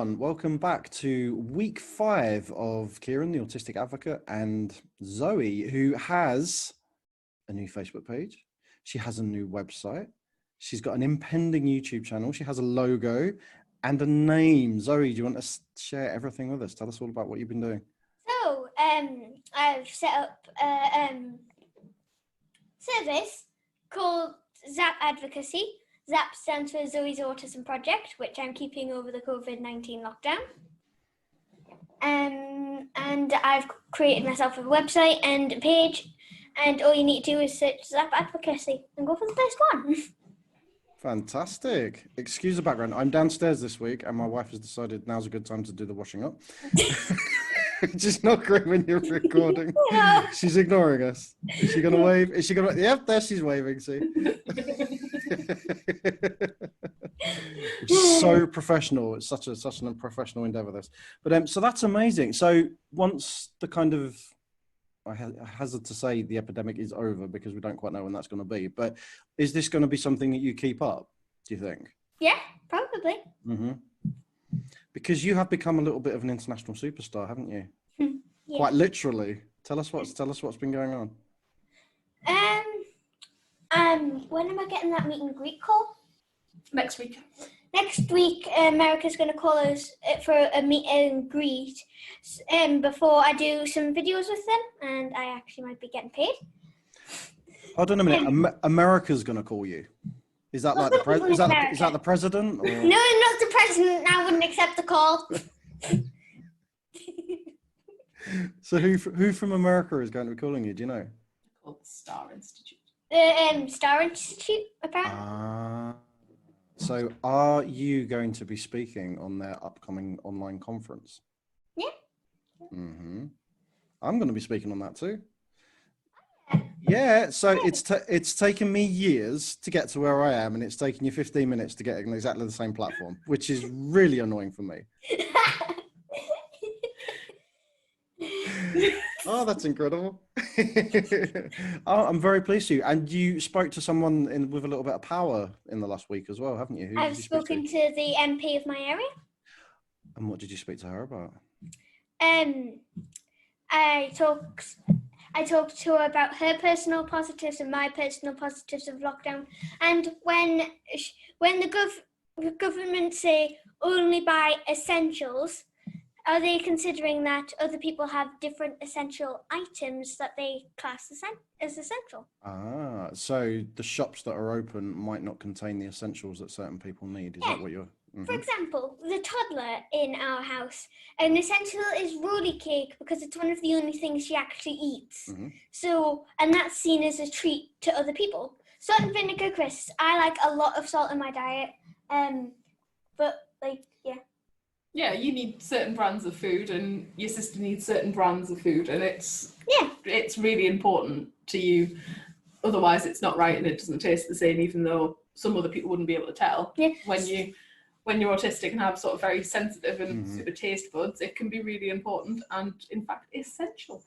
everyone. Welcome back to week 5 of Kieran, the Autistic Advocate, and Zoe, who has a new Facebook page. She has a new website. She's got an impending YouTube channel. She has a logo and a name. Zoe, do you want to share everything with us? Tell us all about what you've been doing. So, I've set up a service called Z.A.P Advocacy. Z.A.P stands for Zoe's Autism Project, which I'm keeping over the COVID-19 lockdown. And I've created myself a website and a page, and all you need to do is search Z.A.P Advocacy and go for the first one. Fantastic. Excuse the background. I'm downstairs this week, and my wife has decided now's a good time to do the washing up. Just not great when you're recording. No. She's ignoring us. Is she going to wave? Is she going to? Yep, there she's waving. See. It's so professional. It's such an professional endeavor, this. But so that's amazing. So once the kind of, I hazard to say the epidemic is over, because we don't quite know when that's going to be, but is this going to be something that you keep up, do you think? Yeah, probably. Mm-hmm. Because you have become a little bit of an international superstar, haven't you? Yeah. Quite literally. Tell us what's been going on. When am I getting that meet and greet call? Next week. Next week, America's going to call us for a meet and greet before I do some videos with them, and I actually might be getting paid. Hold on a minute. America's going to call you. Is that like the is that the president? Or? No, not the president. I wouldn't accept the call. So who from America is going to be calling you? Do you know? Called the Star Institute. Star Institute, apparently. So are you going to be speaking on their upcoming online conference? Yeah. Mm-hmm. I'm going to be speaking on that too. Yeah, so it's taken me years to get to where I am, and it's taken you 15 minutes to get on exactly the same platform, which is really annoying for me. Oh, that's incredible. Oh, I'm very pleased to you. And you spoke to someone with a little bit of power in the last week as well, haven't you? I've spoken to the MP of my area. And what did you speak to her about? I talked to her about her personal positives and my personal positives of lockdown. And when the government say only buy essentials, are they considering that other people have different essential items that they class as essential? Ah, so the shops that are open might not contain the essentials that certain people need. Is that what you're... Mm-hmm. For example, the toddler in our house, an essential is roly cake because it's one of the only things she actually eats. Mm-hmm. So, and that's seen as a treat to other people. Salt and vinegar crisps. I like a lot of salt in my diet, but like, yeah. Yeah, you need certain brands of food, and your sister needs certain brands of food, and it's really important to you. Otherwise, it's not right, and it doesn't taste the same, even though some other people wouldn't be able to tell. Yeah. When you're autistic and have sort of very sensitive and super taste buds, it can be really important and, in fact, essential.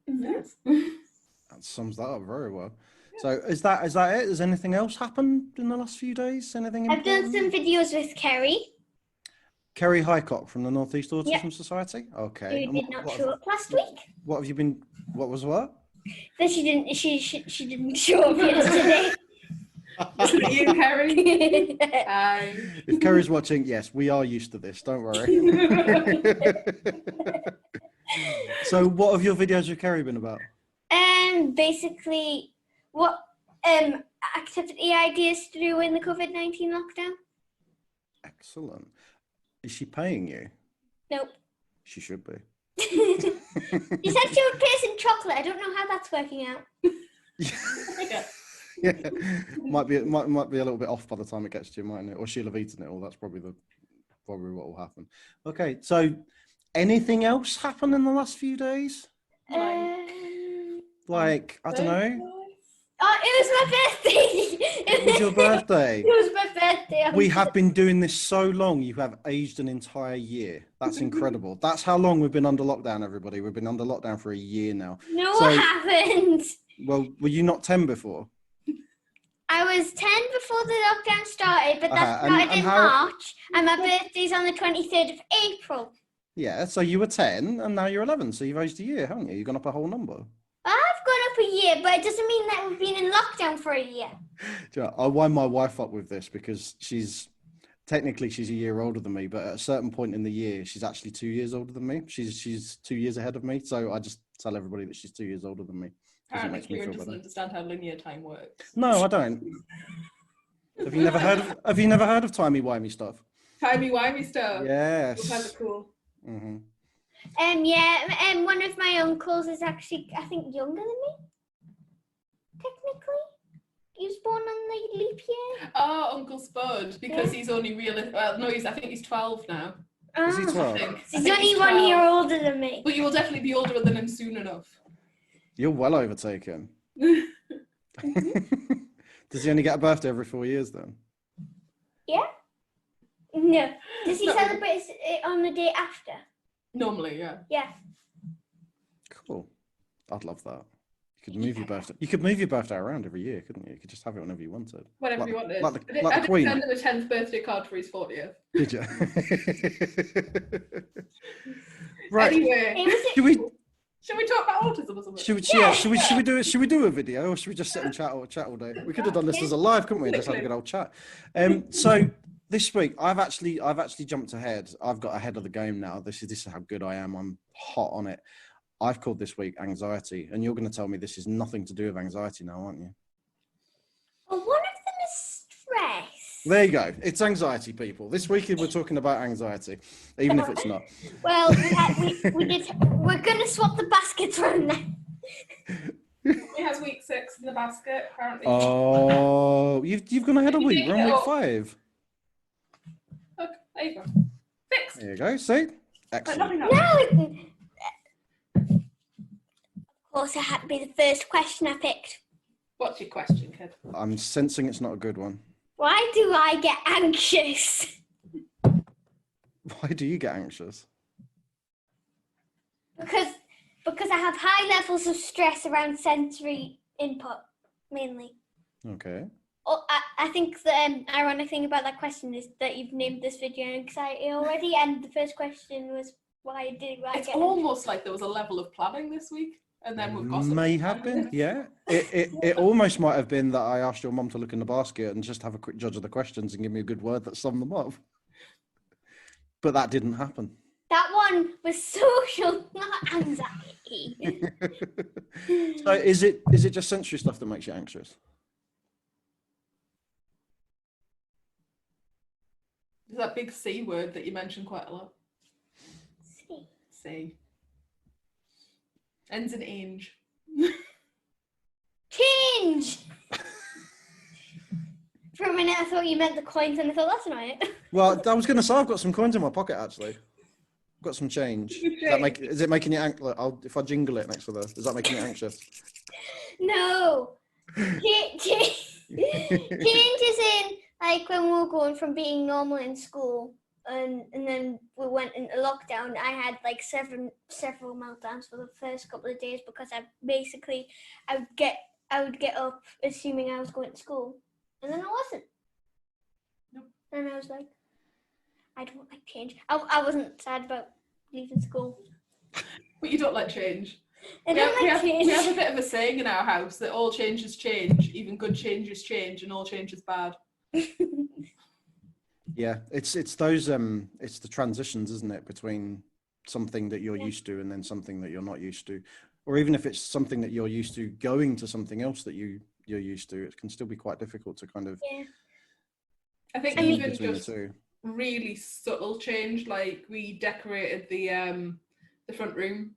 Mm-hmm. Yes. That sums that up very well. Yeah. So is that it? Has anything else happened in the last few days? Anything important? I've done some videos with Kerry. Kerry Highcock from the North East Autism Society? Okay. Who did not show up last week. What have you been... What was what? That she didn't show up yesterday. Isn't it you, Kerry? If Kerry's watching, yes, we are used to this, don't worry. So what have your videos with Kerry been about? Basically, what activity ideas to do in the COVID-19 lockdown. Excellent. Is she paying you? Nope. She should be. She said she would pay us in chocolate. I don't know how that's working out. Yeah, might be a little bit off by the time it gets to you, mightn't it? Or she'll have eaten it all. That's probably what will happen. Okay, so anything else happen in the last few days? Like I don't know. Oh, it was my birthday. It was your birthday. It was my birthday. We have been doing this so long. You have aged an entire year. That's incredible. That's how long we've been under lockdown, everybody. We've been under lockdown for a year now. No, I haven't. Well, were you not 10 before? I was 10 before the lockdown started, but that and started in how- March, and my birthday's on the 23rd of April. Yeah, so you were 10 and now you're 11, so you've aged a year, haven't you? You've gone up a whole number. I've gone up a year, but it doesn't mean that we've been in lockdown for a year. Do you know, I wind my wife up with this because technically she's a year older than me, but at a certain point in the year, she's actually 2 years older than me. She's 2 years ahead of me, so I just tell everybody that she's 2 years older than me. Apparently, Kieran doesn't understand how linear time works. No, I don't. Have you never heard of timey-wimey stuff? Timey-wimey stuff. Yes. Those guys are cool. Mm-hmm. One of my uncles is actually, I think, younger than me. Technically, he was born on the leap year. Oh, Uncle Spud, because he's only I think he's 12 now. Is he 12? He's only 1 year older than me. But you will definitely be older than him soon enough. You're well overtaken. Does he only get a birthday every 4 years then? Yeah. No. Does he celebrate it on the day after? Normally, yeah. Yeah. Cool. I'd love that. You could move your birthday. You could move your birthday around every year, couldn't you? You could just have it whenever you wanted. Whenever you wanted. Like the I did Queen. send him a 10th birthday card for his 40th. Did you? Right. Anyway, should we talk about autism or something? Should we do a video, or should we just sit and chat all day? We could have done this as a live, couldn't we? Just have a good old chat. So this week I've actually jumped ahead. I've got ahead of the game now. This is how good I am. I'm hot on it. I've called this week anxiety, and you're going to tell me this is nothing to do with anxiety now, aren't you? Well, one of them is stress. There you go. It's anxiety, people. This week we're talking about anxiety, even if it's not. Well, we're going to swap the baskets around now. He has week 6 in the basket, apparently. Oh, you've gone ahead a week. We're on week 5. Look, there you go. Fixed. There you go. See? Excellent. No, of course, it had to be the first question I picked. What's your question, kid? I'm sensing it's not a good one. Why do I get anxious? Why do you get anxious? Because I have high levels of stress around sensory input, mainly. Okay. Oh, I think the ironic thing about that question is that you've named this video anxiety already, and the first question was why do I It's get almost like there was a level of planning this week, and then we've got May have been, yeah. It almost might have been that I asked your mum to look in the basket and just have a quick judge of the questions and give me a good word that summed them up. But that didn't happen. That one was social, not anxiety. So is it just sensory stuff that makes you anxious? There's that big C word that you mention quite a lot. C. Ends in ange. Change! For a minute I thought you meant the coins and I thought that's not it. Well, I was going to say I've got some coins in my pocket actually. I've got some change. Is it making you anxious? If I jingle it next to the, is that making you anxious? No. Change is in like when we were going from being normal in school and then we went into lockdown. I had like several meltdowns for the first couple of days because I would get up assuming I was going to school, and then I wasn't. Nope. And I was like, I don't like change. I wasn't sad about leaving school. But you don't like change. I don't like change. We have a bit of a saying in our house that all change is change, even good change is change, and all change is bad. Yeah, it's those it's the transitions, isn't it, between something that you're used to and then something that you're not used to, or even if it's something that you're used to going to something else that you're used to, it can still be quite difficult to kind of. Yeah. I think even just really subtle change, like we decorated the front room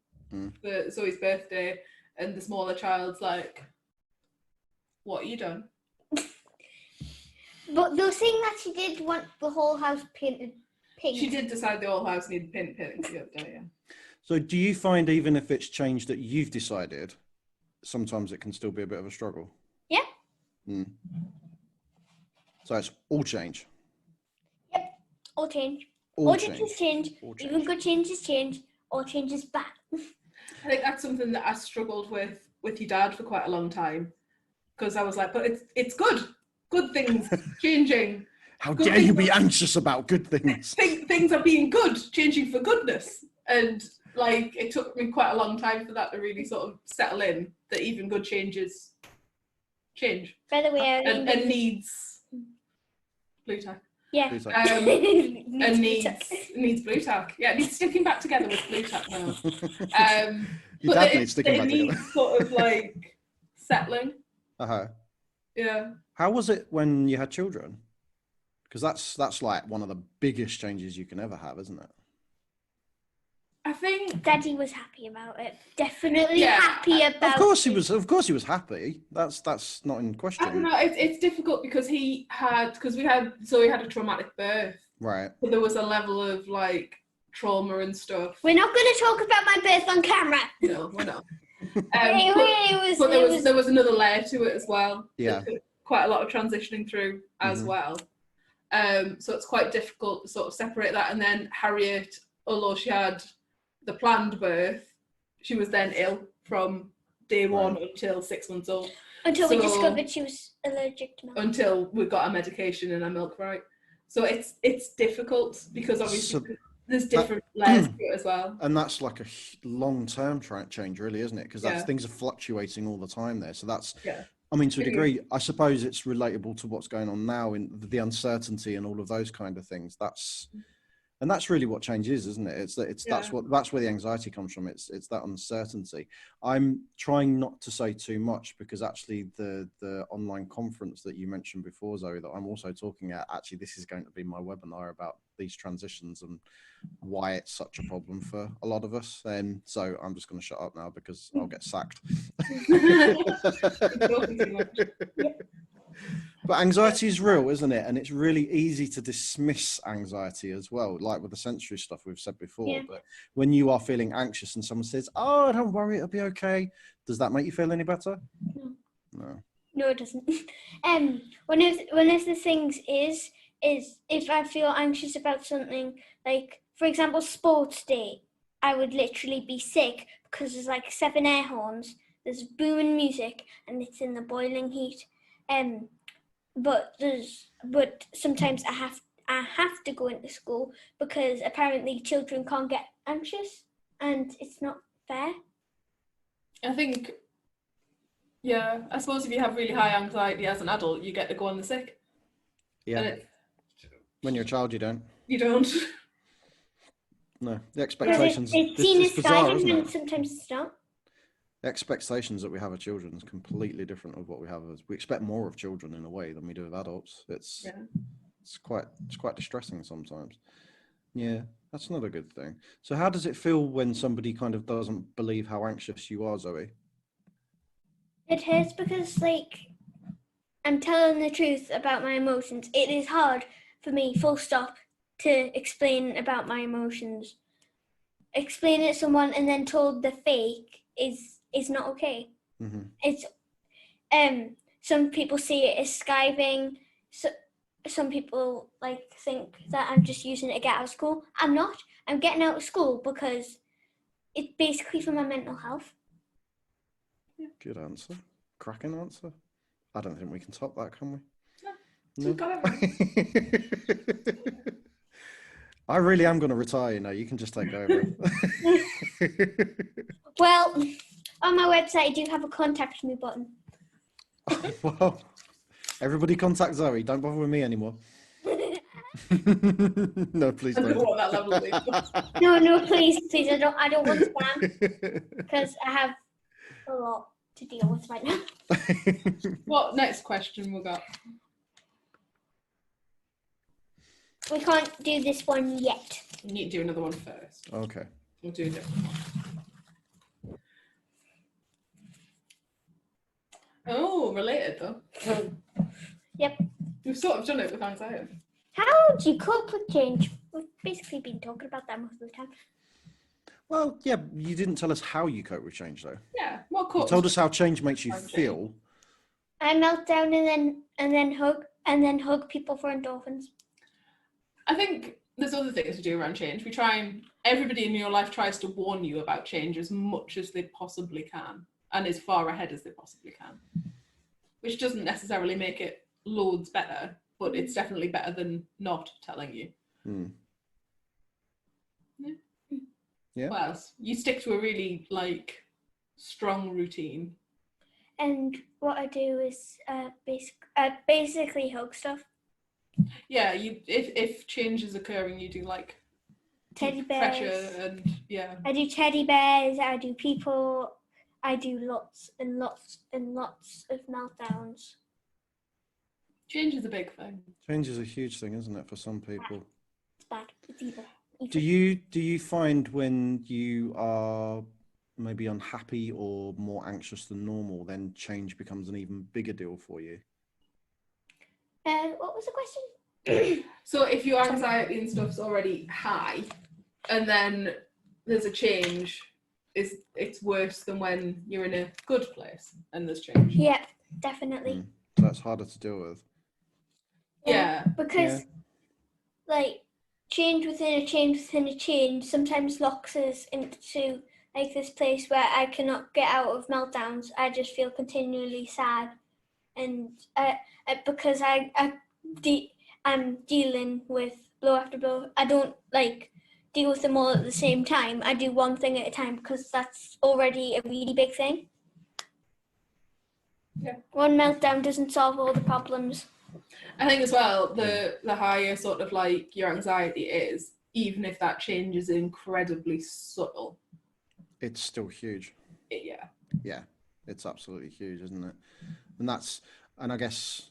for Zoe's birthday, and the smaller child's like, "What are you done?" But the thing that she did want the whole house painted pink. She did decide the whole house needed painting the other day, yeah. So do you find even if it's change that you've decided, sometimes it can still be a bit of a struggle? Yeah. So it's all change. Yep, all change. All change is change. Even good change is change. All change is bad. I think that's something that I struggled with your dad for quite a long time, because I was like, but it's good. good things changing. How Good dare you things be are- anxious about good things? Things are being good, changing for goodness. And like, it took me quite a long time for that to really sort of settle in, that even good changes change. By the way, And needs blue tack. yeah. Please, And needs blue tack. Yeah, it needs sticking back together with blue tack now. Your But dad it- needs sticking it back together. needs sort of like settling. Uh-huh. Yeah. How was it when you had children? Because that's like one of the biggest changes you can ever have, isn't it? I think Daddy was happy about it. Definitely Yeah, happy about Of course he it. was. Of course he was happy. That's not in I don't question. know. It's difficult because Zoe had a traumatic birth, Right. so there was a level of like trauma and stuff. We're not going to talk about my birth on camera. No, we're not. But There was another layer to it as well. Yeah. That took quite a lot of transitioning through as well. So it's quite difficult to sort of separate that. And then Harriet, although she had the planned birth, she was then ill from day one until 6 months old. Until we discovered she was allergic to milk. Until we got our medication and our milk right. So it's difficult because obviously there's different layers to it as well. And that's like a long-term change, really, isn't it? Because things are fluctuating all the time there. So that's, I mean, to a degree, I suppose it's relatable to what's going on now in the uncertainty and all of those kind of things. And that's really what change is, isn't it? That's where the anxiety comes from. It's that uncertainty. I'm trying not to say too much because actually the online conference that you mentioned before, Zoe, that I'm also talking at, actually this is going to be my webinar about these transitions and why it's such a problem for a lot of us. And so I'm just going to shut up now because I'll get sacked. But anxiety is real, isn't it? And it's really easy to dismiss anxiety as well, like with the sensory stuff we've said before. Yeah. But when you are feeling anxious and someone says, "Oh, don't worry, it'll be okay," does that make you feel any better? No. No, it doesn't. One of the things is if I feel anxious about something, like for example, sports day, I would literally be sick because there's like 7 air horns, there's booming music, and it's in the boiling heat. But sometimes I have to go into school because apparently children can't get anxious, and it's not fair. I think, I suppose if you have really high anxiety as an adult, you get to go on the sick. Yeah. When you're a child, you don't. You don't. No, the expectations. It's seen as exciting, and sometimes it's not. The expectations that we have of children is completely different of what we have. We expect more of children in a way than we do of adults. It's quite distressing sometimes. Yeah, that's not a good thing. So how does it feel when somebody kind of doesn't believe how anxious you are, Zoe? It hurts because like I'm telling the truth about my emotions. It is hard for me, full stop, to explain about my emotions. Explain it to someone and then told the fake is not okay. Mm-hmm. It's some people see it as skiving. So some people like think that I'm just using it to get out of school. I'm not. I'm getting out of school because it's basically for my mental health. Good answer. Cracking answer. I don't think we can top that, can we? No. I really am going to retire, you know. You can just take over. Well, on my website, I do have a contact me button. Well, everybody contact Zoe. Don't bother with me anymore. No, please don't. What that level is. No, please. I don't want spam because I have a lot to deal with right now. What next question we got? We can't do this one yet. You need to do another one first. Okay. We'll do a different one. Oh, related though. Yep. We've sort of done it with anxiety. How do you cope with change? We've basically been talking about that most of the time. Well, yeah, you didn't tell us how you cope with change, though. Yeah, what you told us how change makes you feel. I melt down and then hug people for endorphins. I think there's other things we do around change. Everybody in your life tries to warn you about change as much as they possibly can and as far ahead as they possibly can, which doesn't necessarily make it loads better, but it's definitely better than not telling you. Yeah. What else? You stick to a really like strong routine. And what I do is basically hug stuff. Yeah, you if change is occurring, you do like Teddy deep bears. pressure and yeah. I do teddy bears, I do people, I do lots and lots and lots of meltdowns. Change is a big thing. Change is a huge thing, isn't it, for some people? It's bad. It's evil. Do you find when you are maybe unhappy or more anxious than normal, then change becomes an even bigger deal for you? What was the question? So if your anxiety and stuff's already high, and then there's a change, it's worse than when you're in a good place and there's change. Yeah, definitely. So that's harder to deal with. Yeah. Because like change within a change within a change sometimes locks us into like this place where I cannot get out of meltdowns. I just feel continually sad, and because I'm dealing with blow after blow. I don't like deal with them all at the same time. I do one thing at a time because that's already a really big thing. Yeah. One meltdown doesn't solve all the problems. I think as well, the higher sort of like your anxiety is, even if that change is incredibly subtle, it's still huge. Yeah, it's absolutely huge, isn't it? And I guess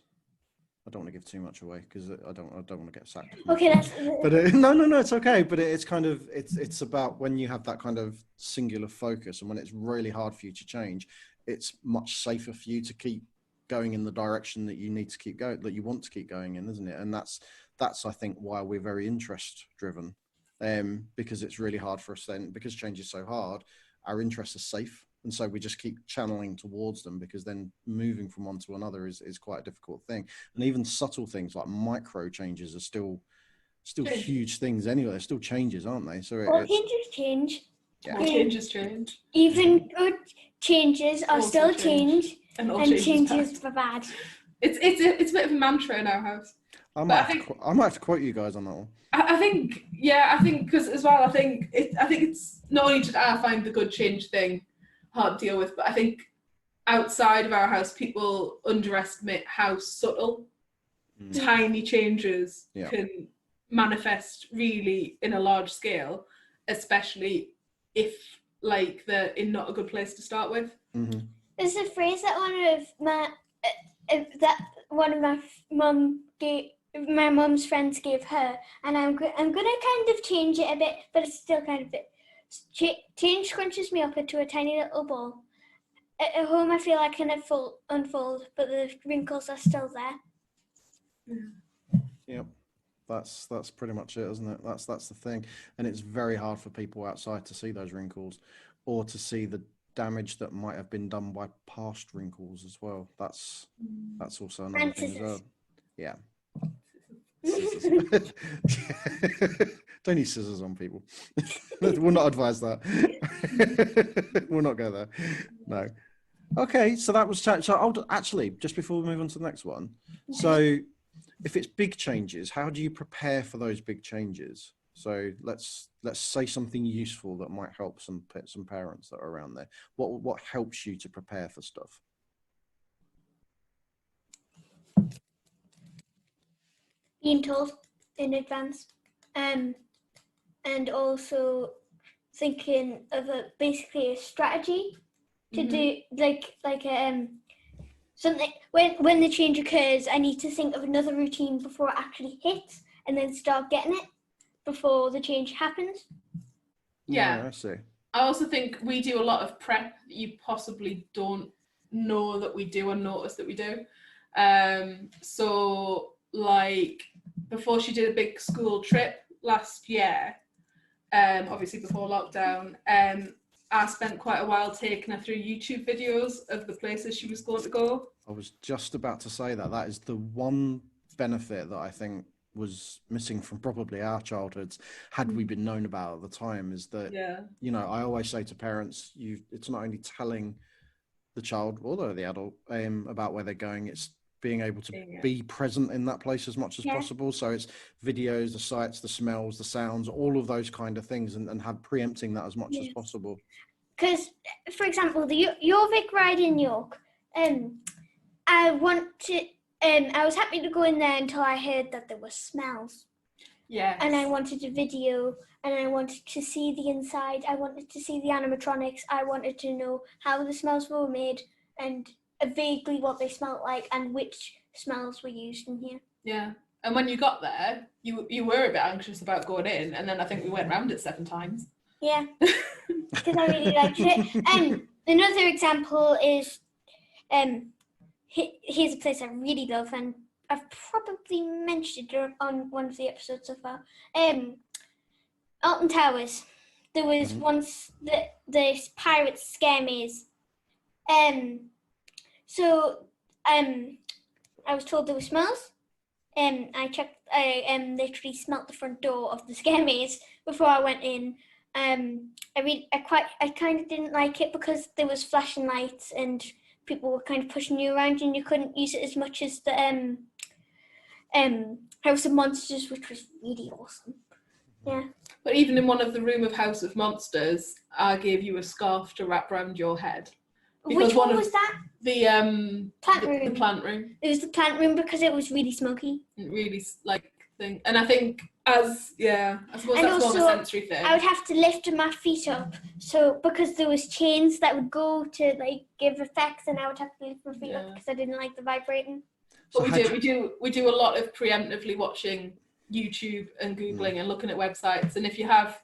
I don't want to give too much away because I don't want to get sacked. Okay, but no, it's okay. But it's kind of it's about when you have that kind of singular focus, and when it's really hard for you to change, it's much safer for you to keep going in the direction that you need to keep going, that you want to keep going in, isn't it? And that's I think why we're very interest driven, because it's really hard for us then, because change is so hard, our interests are safe, and so we just keep channeling towards them, because then moving from one to another is quite a difficult thing. And even subtle things like micro changes are still huge things anyway. They're still changes, aren't they? So all changes change. Yeah. All changes change. Even good changes are still change, and changes for bad. It's a bit of a mantra in our house. I might have to quote you guys on that one. I think because as well, I think it's not only did I find the good change thing hard to deal with, but I think outside of our house, people underestimate how subtle tiny changes can manifest really in a large scale, especially if like they're in not a good place to start with. Mm-hmm. There's a phrase that one of my mum's friends gave her, and I'm gonna kind of change it a bit, but it's still kind of change scrunches me up into a tiny little ball. At home, I feel I can unfold, but the wrinkles are still there. Yep. That's pretty much it, isn't it? That's the thing. And it's very hard for people outside to see those wrinkles, or to see the damage that might have been done by past wrinkles as well. That's also another thing as well. Yeah. Don't use scissors on people. We'll not advise that. We'll not go there. No. Okay, so that was so I'll actually, just before we move on to the next one, so if it's big changes, how do you prepare for those big changes? So let's say something useful that might help some parents that are around there. What helps you to prepare for stuff? Being told in advance, and also thinking of basically a strategy to do something when the change occurs. I need to think of another routine before it actually hits, and then start getting it before the change happens. Yeah, I see. I also think we do a lot of prep that you possibly don't know that we do and notice that we do. So like before she did a big school trip last year, obviously before lockdown, I spent quite a while taking her through YouTube videos of the places she was going to go. I was just about to say that is the one benefit that I think was missing from probably our childhoods, had we been known about at the time, is that, you know, I always say to parents, it's not only telling the child or the adult about where they're going, it's being able to be present in that place as much as possible. So it's videos, the sights, the smells, the sounds, all of those kind of things, and have preempting that as much as possible. Because, for example, the Jorvik ride in York, I was happy to go in there until I heard that there were smells. Yeah. And I wanted a video, and I wanted to see the inside. I wanted to see the animatronics. I wanted to know how the smells were made and vaguely what they smelled like and which smells were used in here. Yeah. And when you got there, you were a bit anxious about going in, and then I think we went round it 7 times. Yeah, because I really liked it. Another example is, here's a place I really love, and I've probably mentioned it on one of the episodes so far. Alton Towers. There was once the Pirates Scare Maze. So I was told there were smells. I checked. I literally smelt the front door of the Scare Maze before I went in. I kind of didn't like it because there was flashing lights and people were kind of pushing you around, and you couldn't use it as much as the House of Monsters, which was really awesome. Yeah. But even in one of the room of House of Monsters, I gave you a scarf to wrap around your head. Which one was that? The plant room. The plant room. It was the plant room because it was really smoky. Really thing, and I think I suppose and that's also, more of a sensory thing. I would have to lift my feet up, so because there was chains that would go to like give effects, and I would have to lift my feet up because I didn't like the vibrating. But we do a lot of preemptively watching YouTube and Googling and looking at websites, and if you have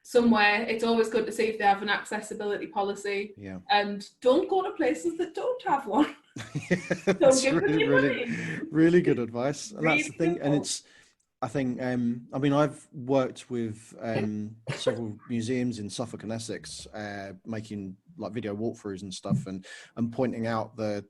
somewhere, it's always good to see if they have an accessibility policy. Yeah. And don't go to places that don't have one. That's Don't give them your money. Really good advice. And Really that's the thing. And it's, I think, I mean, I've worked with several museums in Suffolk and Essex, making like video walkthroughs and stuff, and pointing out the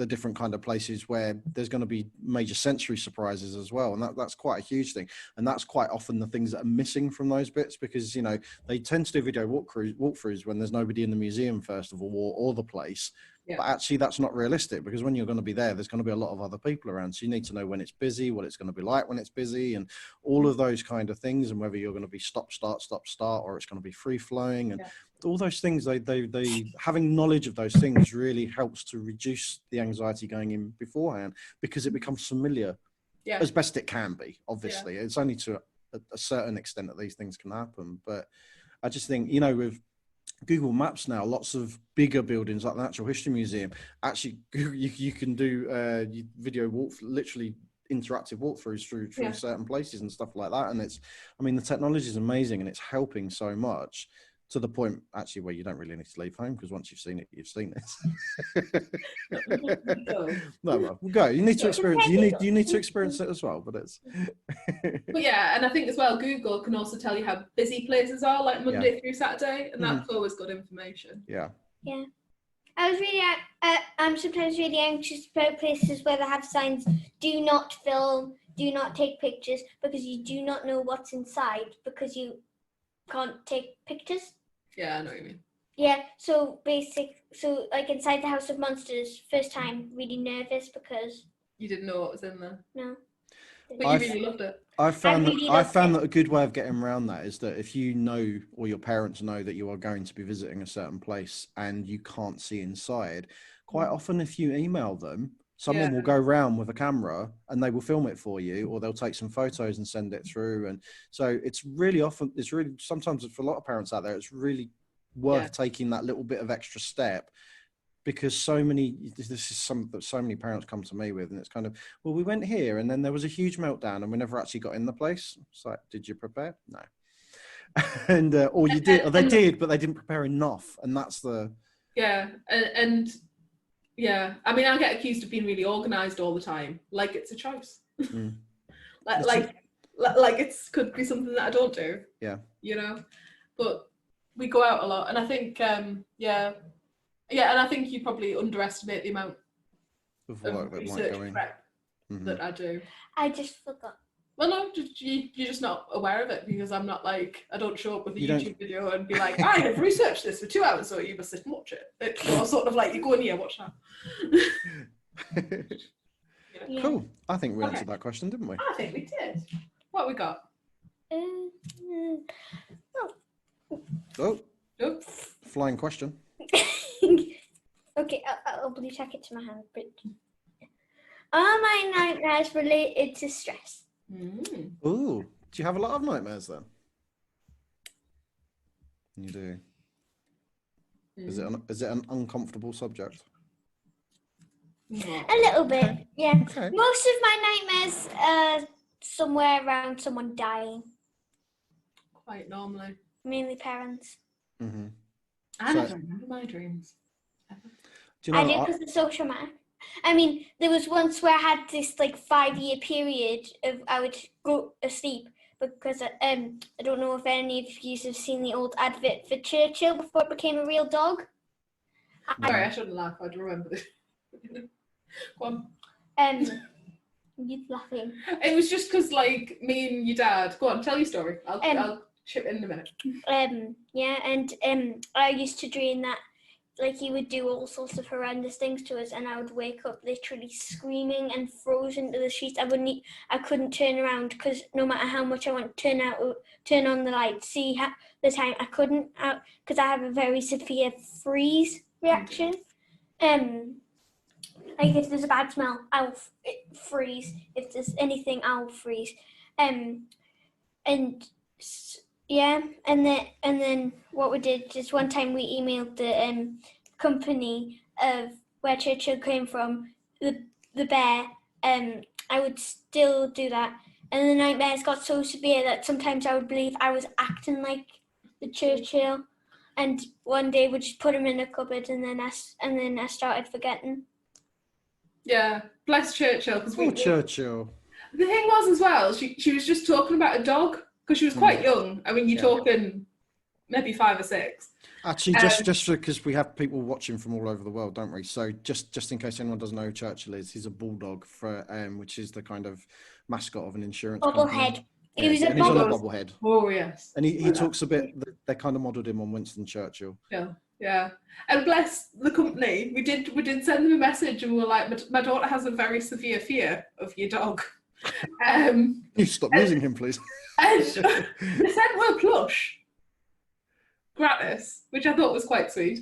different kind of places where there's going to be major sensory surprises as well, and that's quite a huge thing. And that's quite often the things that are missing from those bits, because you know they tend to do video walkthroughs when there's nobody in the museum first of all, or the place. Yeah. But actually that's not realistic, because when you're going to be there's going to be a lot of other people around. So you need to know when it's busy, what it's going to be like when it's busy, and all of those kind of things, and whether you're going to be stop, start, or it's going to be free flowing, and all those things. They having knowledge of those things really helps to reduce the anxiety going in beforehand, because it becomes familiar as best it can be. Obviously, it's only to a certain extent that these things can happen. But I just think, you know, with Google Maps now, lots of bigger buildings like the Natural History Museum, actually you can do video literally interactive walkthroughs through certain places and stuff like that. And it's, I mean, the technology is amazing, and it's helping so much, to the point actually where you don't really need to leave home, because once you've seen it, you've seen it. No, well, go. You need to experience. You need to experience it as well. But it's. But yeah, and I think as well, Google can also tell you how busy places are, like Monday through Saturday, and that's always good information. Yeah. Yeah. I'm sometimes really anxious about places where they have signs: "Do not film, do not take pictures," because you do not know what's inside, because you can't take pictures. Yeah, I know what you mean. Yeah, so like inside the House of Monsters, first time, really nervous because you didn't know what was in there. No. But you really loved it. I found that a good way of getting around that is that if you know, or your parents know, that you are going to be visiting a certain place and you can't see inside, quite often if you email them, someone will go around with a camera and they will film it for you, or they'll take some photos and send it through. And so it's really sometimes for a lot of parents out there, it's really worth taking that little bit of extra step, because so many parents come to me with, and it's kind of, well, we went here and then there was a huge meltdown and we never actually got in the place. It's like, did you prepare? No. And or you did, or they did, but they didn't prepare enough. And that's the yeah, I mean, I get accused of being really organised all the time, like it's a choice. like it could be something that I don't do. Yeah. You know, but we go out a lot, and I think and I think you probably underestimate the amount of research prep that I do. I just forgot. Well, no, you're just not aware of it, because I'm not like, I don't show up with a YouTube video and be like, I have researched this for 2 hours, so you must sit and watch it. It's more sort of like, you go in here, watch that. Yeah. Cool. I think we Okay. answered that question, didn't we? I think we did. What we got? Oh, Oops. flying question. Okay, I'll blue tack it to my hand. But are my nightmares related to stress? Mm. Ooh, do you have a lot of nightmares then? You do. Is it an uncomfortable subject? A little bit, yeah. Okay. Most of my nightmares are somewhere around someone dying. Quite normally. Mainly parents. Mm-hmm. I never remember my dreams. Do you know, I do because they're so traumatic. I mean, there was once where I had this like 5-year period of I would go asleep because I don't know if any of you have seen the old advert for Churchill before it became a real dog. Sorry, I shouldn't laugh. I'd remember this. Go on. You laughing? It was just because, like, me and your dad. Go on, tell your story. I'll chip in a minute. Yeah, and I used to dream that like he would do all sorts of horrendous things to us, and I would wake up literally screaming and frozen to the sheets. I couldn't turn around because no matter how much I want to turn on the light, see the time, I couldn't because I have a very severe freeze reaction. Like if there's a bad smell, I'll freeze. If there's anything, I'll freeze. Yeah, and then what we did is one time we emailed the company of where Churchill came from, the bear. I would still do that, and the nightmares got so severe that sometimes I would believe I was acting like the Churchill, and one day would just put him in a cupboard, and then I started forgetting. Yeah, bless Churchill. Poor Churchill. The thing was as well, she was just talking about a dog because she was quite young. I mean, you're talking maybe 5 or 6. Actually, just because we have people watching from all over the world, don't we? So just in case anyone doesn't know who Churchill is, he's a bulldog for which is the kind of mascot of an insurance company. Bobblehead. Yeah, He was he's on a bobblehead. Oh yes. And he talks a bit. They kind of modelled him on Winston Churchill. Yeah. And bless the company, we did send them a message and we were like, my daughter has a very severe fear of your dog. You stop using him, please. And they sent her a plush gratis, which I thought was quite sweet.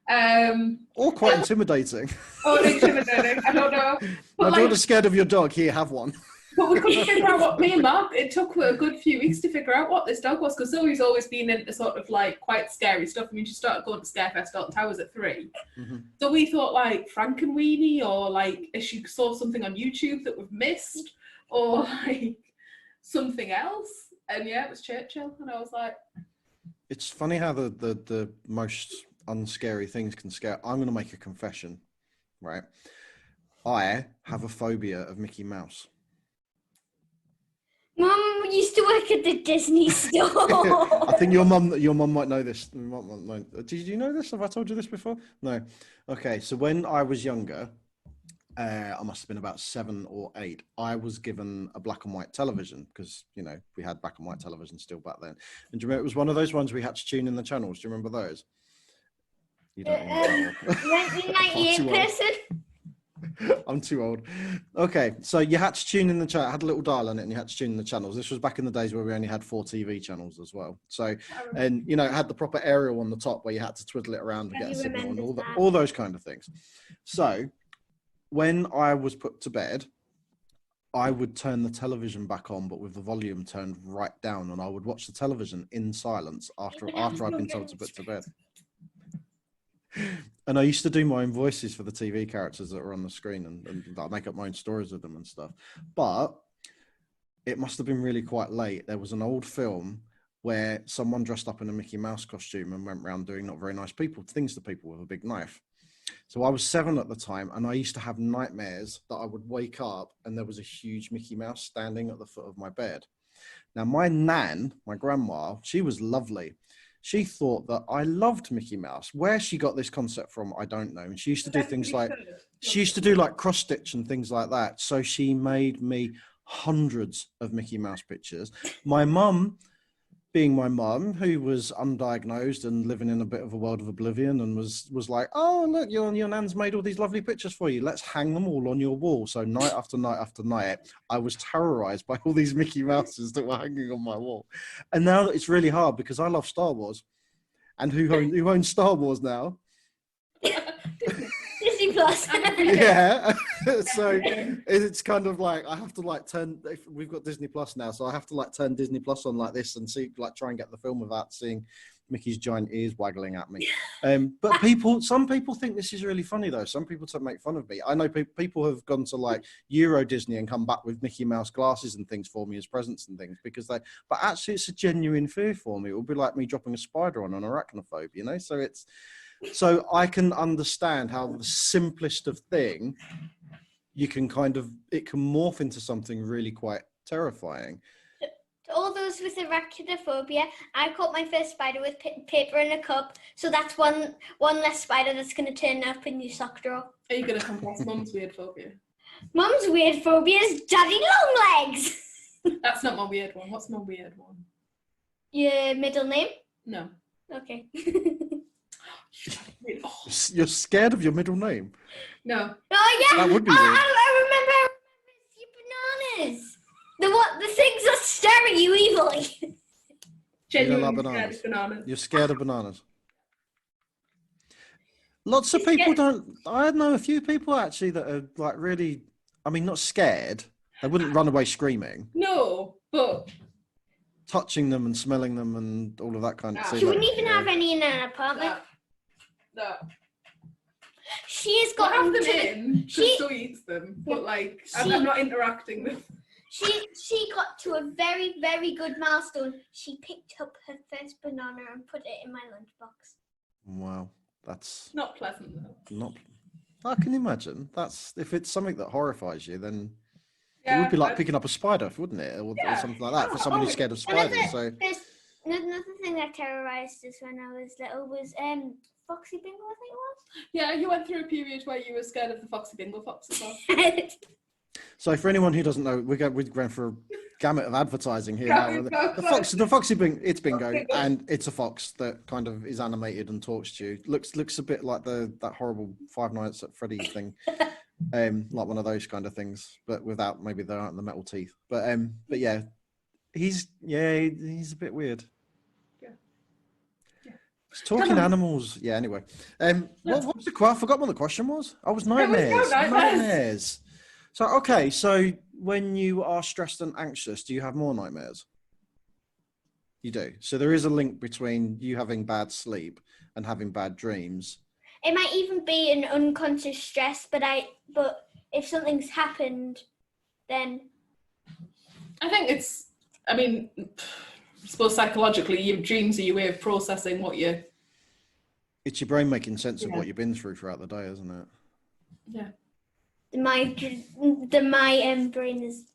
Or quite intimidating. Oh, intimidating. I don't know. My daughter's scared of your dog. Here, have one. But we couldn't figure out what me and Mark, it took a good few weeks to figure out what this dog was, because Zoe's always been into sort of like quite scary stuff. I mean, she started going to Scarefest Dalton Towers at 3. Mm-hmm. So we thought like Frankenweenie, or like if she saw something on YouTube that we've missed, or like something else. And yeah, it was Churchill. And I was like... It's funny how the most unscary things can scare. I'm going to make a confession, right? I have a phobia of Mickey Mouse. Mum used to work at the Disney store. I think your mum might know this. Did you know this? Have I told you this before? No. Okay, so when I was younger, I must have been about 7 or 8. I was given a black and white television because, you know, we had black and white television still back then. And do you remember, it was one of those ones we had to tune in the channels. Do you remember those? You don't remember that one. 1998 person. I'm too old. Okay, so you had to tune in the channel. Had a little dial on it, and you had to tune in the channels. This was back in the days where we only had 4 TV channels as well. So, and you know, it had the proper aerial on the top where you had to twiddle it around to get a signal and all those kind of things. So, when I was put to bed, I would turn the television back on, but with the volume turned right down, and I would watch the television in silence after I'd been told to put to bed. And I used to do my own voices for the TV characters that were on the screen, and I'd make up my own stories with them and stuff. But it must have been really quite late. There was an old film where someone dressed up in a Mickey Mouse costume and went around doing not very nice things to people with a big knife. So I was 7 at the time, and I used to have nightmares that I would wake up and there was a huge Mickey Mouse standing at the foot of my bed. Now, my nan, my grandma, she was lovely. She thought that I loved Mickey Mouse. Where she got this concept from, I don't know. And she used to do things like, cross stitch and things like that. So she made me hundreds of Mickey Mouse pictures. My mum being my mum, who was undiagnosed and living in a bit of a world of oblivion, and was like, oh, look, your nan's made all these lovely pictures for you. Let's hang them all on your wall. So night after night after night, I was terrorized by all these Mickey Mouses that were hanging on my wall. And now it's really hard because I love Star Wars. And who owns Star Wars now? Disney Plus. Yeah. So it's kind of like I have to like we've got Disney Plus now, so I have to like turn Disney Plus on like this and see, like, try and get the film without seeing Mickey's giant ears waggling at me. But some people think this is really funny though. Some people make fun of me. I know people have gone to like Euro Disney and come back with Mickey Mouse glasses and things for me as presents and things but actually it's a genuine fear for me. It would be like me dropping a spider on an arachnophobe, you know? So I can understand how the simplest of thing, it can morph into something really quite terrifying. All those with arachnophobia, I caught my first spider with paper in a cup, so that's one less spider that's going to turn up in your sock drawer. Are you going to confess Mum's weird phobia? Mum's weird phobia is daddy long legs. That's not my weird one. What's my weird one? Your middle name? No. Okay. You're scared of your middle name? No. Oh yeah. That would be weird. I remember your bananas. The things that stare at you evilly. Genuinely bananas. scared of bananas. You're scared of bananas. Lots of people don't. I know a few people actually that are like really. I mean, not scared. They wouldn't run away screaming. No, but touching them and smelling them and all of that kind of thing. She wouldn't even have any in her apartment. No. She's got them in. She still eats them, but like I'm not interacting with. She got to a very, very good milestone. She picked up her first banana and put it in my lunchbox. Wow, that's not pleasant though. Not. I can imagine. That's if it's something that horrifies you, then it would be like picking up a spider, wouldn't it, or something like that for someone who's scared of spiders. Another thing that terrorized us when I was little was Foxy Bingo, I think it was. Yeah, you went through a period where you were scared of the Foxy Bingo fox as well. So for anyone who doesn't know, we're going for a gamut of advertising here now. The Foxy Bingo, it's bingo, and it's a fox that kind of is animated and talks to you. Looks a bit like that horrible Five Nights at Freddy's thing, like one of those kind of things, but without maybe the metal teeth. But yeah, he's a bit weird. Talking animals. Yeah, anyway. What was the question? I forgot what the question was. I was nightmares. Nightmares. So when you are stressed and anxious, do you have more nightmares? You do. So there is a link between you having bad sleep and having bad dreams. It might even be an unconscious stress, but if something's happened, then I think I suppose psychologically, your dreams are your way of processing what you. It's your brain making sense of what you've been through throughout the day, isn't it? Yeah. My brain is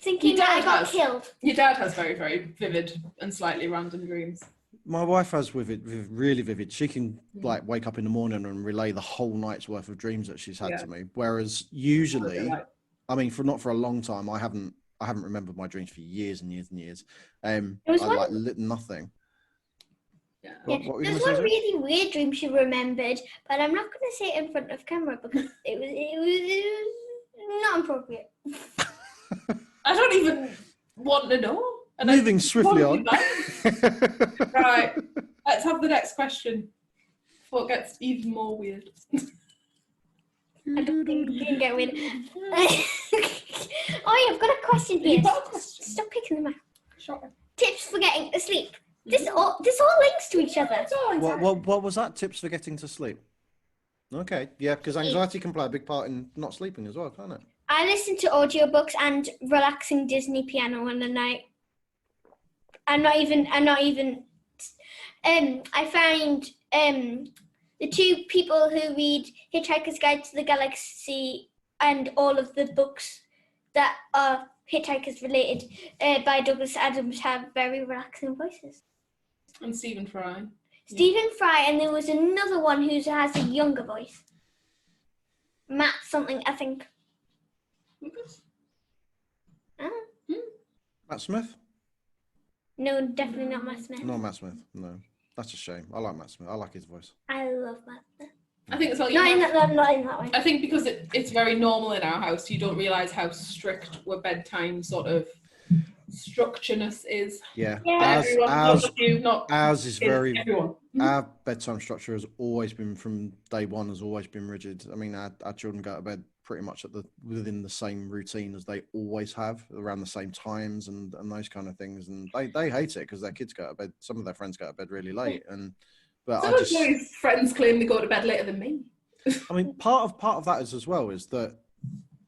thinking that I got killed. Your dad has very, very vivid and slightly random dreams. My wife has really vivid. She can like wake up in the morning and relay the whole night's worth of dreams that she's had to me. Whereas usually, not for a long time, I haven't remembered my dreams for years and years and years. Nothing. Yeah. There's one really weird dream she remembered, but I'm not going to say it in front of camera because it was not appropriate. I don't even want to know. Moving swiftly on. Right, let's have the next question before it gets even more weird. I don't think we can get weird. I've got a question here. Stop picking them out. Sure. Tips for getting to sleep. This all links to each other. What was that? Tips for getting to sleep? Okay, yeah, because anxiety can play a big part in not sleeping as well, can't it? I listen to audiobooks and relaxing Disney piano in the night. I find the two people who read Hitchhiker's Guide to the Galaxy and all of the books that are Hitchhikers related by Douglas Adams have very relaxing voices. And Stephen Fry. Stephen Fry, and there was another one who has a younger voice. Matt something, I think. Matt Smith? No, definitely not Matt Smith. Not Matt Smith. No, that's a shame. I like Matt Smith. I like his voice. I love Matt Smith. I think as well. Not in that way. I think because it's very normal in our house, you don't realise how strict our bedtime sort of structureness is. Yeah. Ours is very. Everyone. Our bedtime structure has always been, from day one, has always been rigid. I mean, our children go to bed pretty much within the same routine as they always have, around the same times and those kind of things. And they hate it because their kids go to bed. Some of their friends go to bed really late, but some of Zoe's friends claim they go to bed later than me. I mean, part of that is as well is that,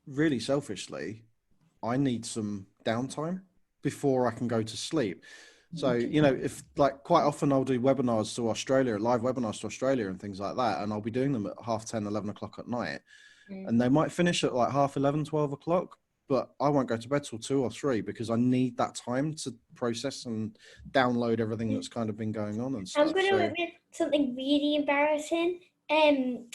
really selfishly, I need some downtime before I can go to sleep. So, if quite often I'll do webinars to Australia, live webinars to Australia and things like that. And I'll be doing them at 10:30, 11 o'clock at night. And they might finish at 11:30, 12 o'clock, but I won't go to bed till 2 or 3 because I need that time to process and download everything that's kind of been going on and stuff. I'm going to admit something really embarrassing. And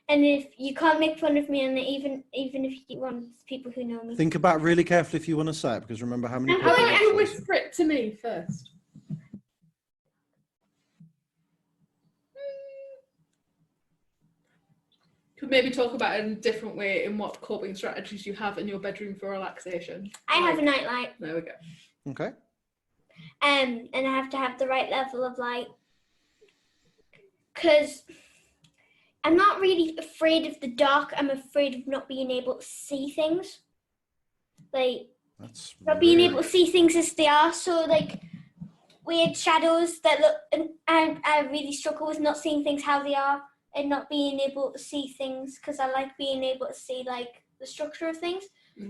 if you can't make fun of me, and even if you want people who know me, think about really carefully if you want to say it, because remember how many. I want you to whisper it to me first. Could maybe talk about it in a different way in what coping strategies you have in your bedroom for relaxation. I have a nightlight. There we go. Okay. And I have to have the right level of light. Because I'm not really afraid of the dark. I'm afraid of not being able to see things. Not being able to see things as they are. So, weird shadows that look... And I really struggle with not seeing things how they are and not being able to see things, because I like being able to see, the structure of things.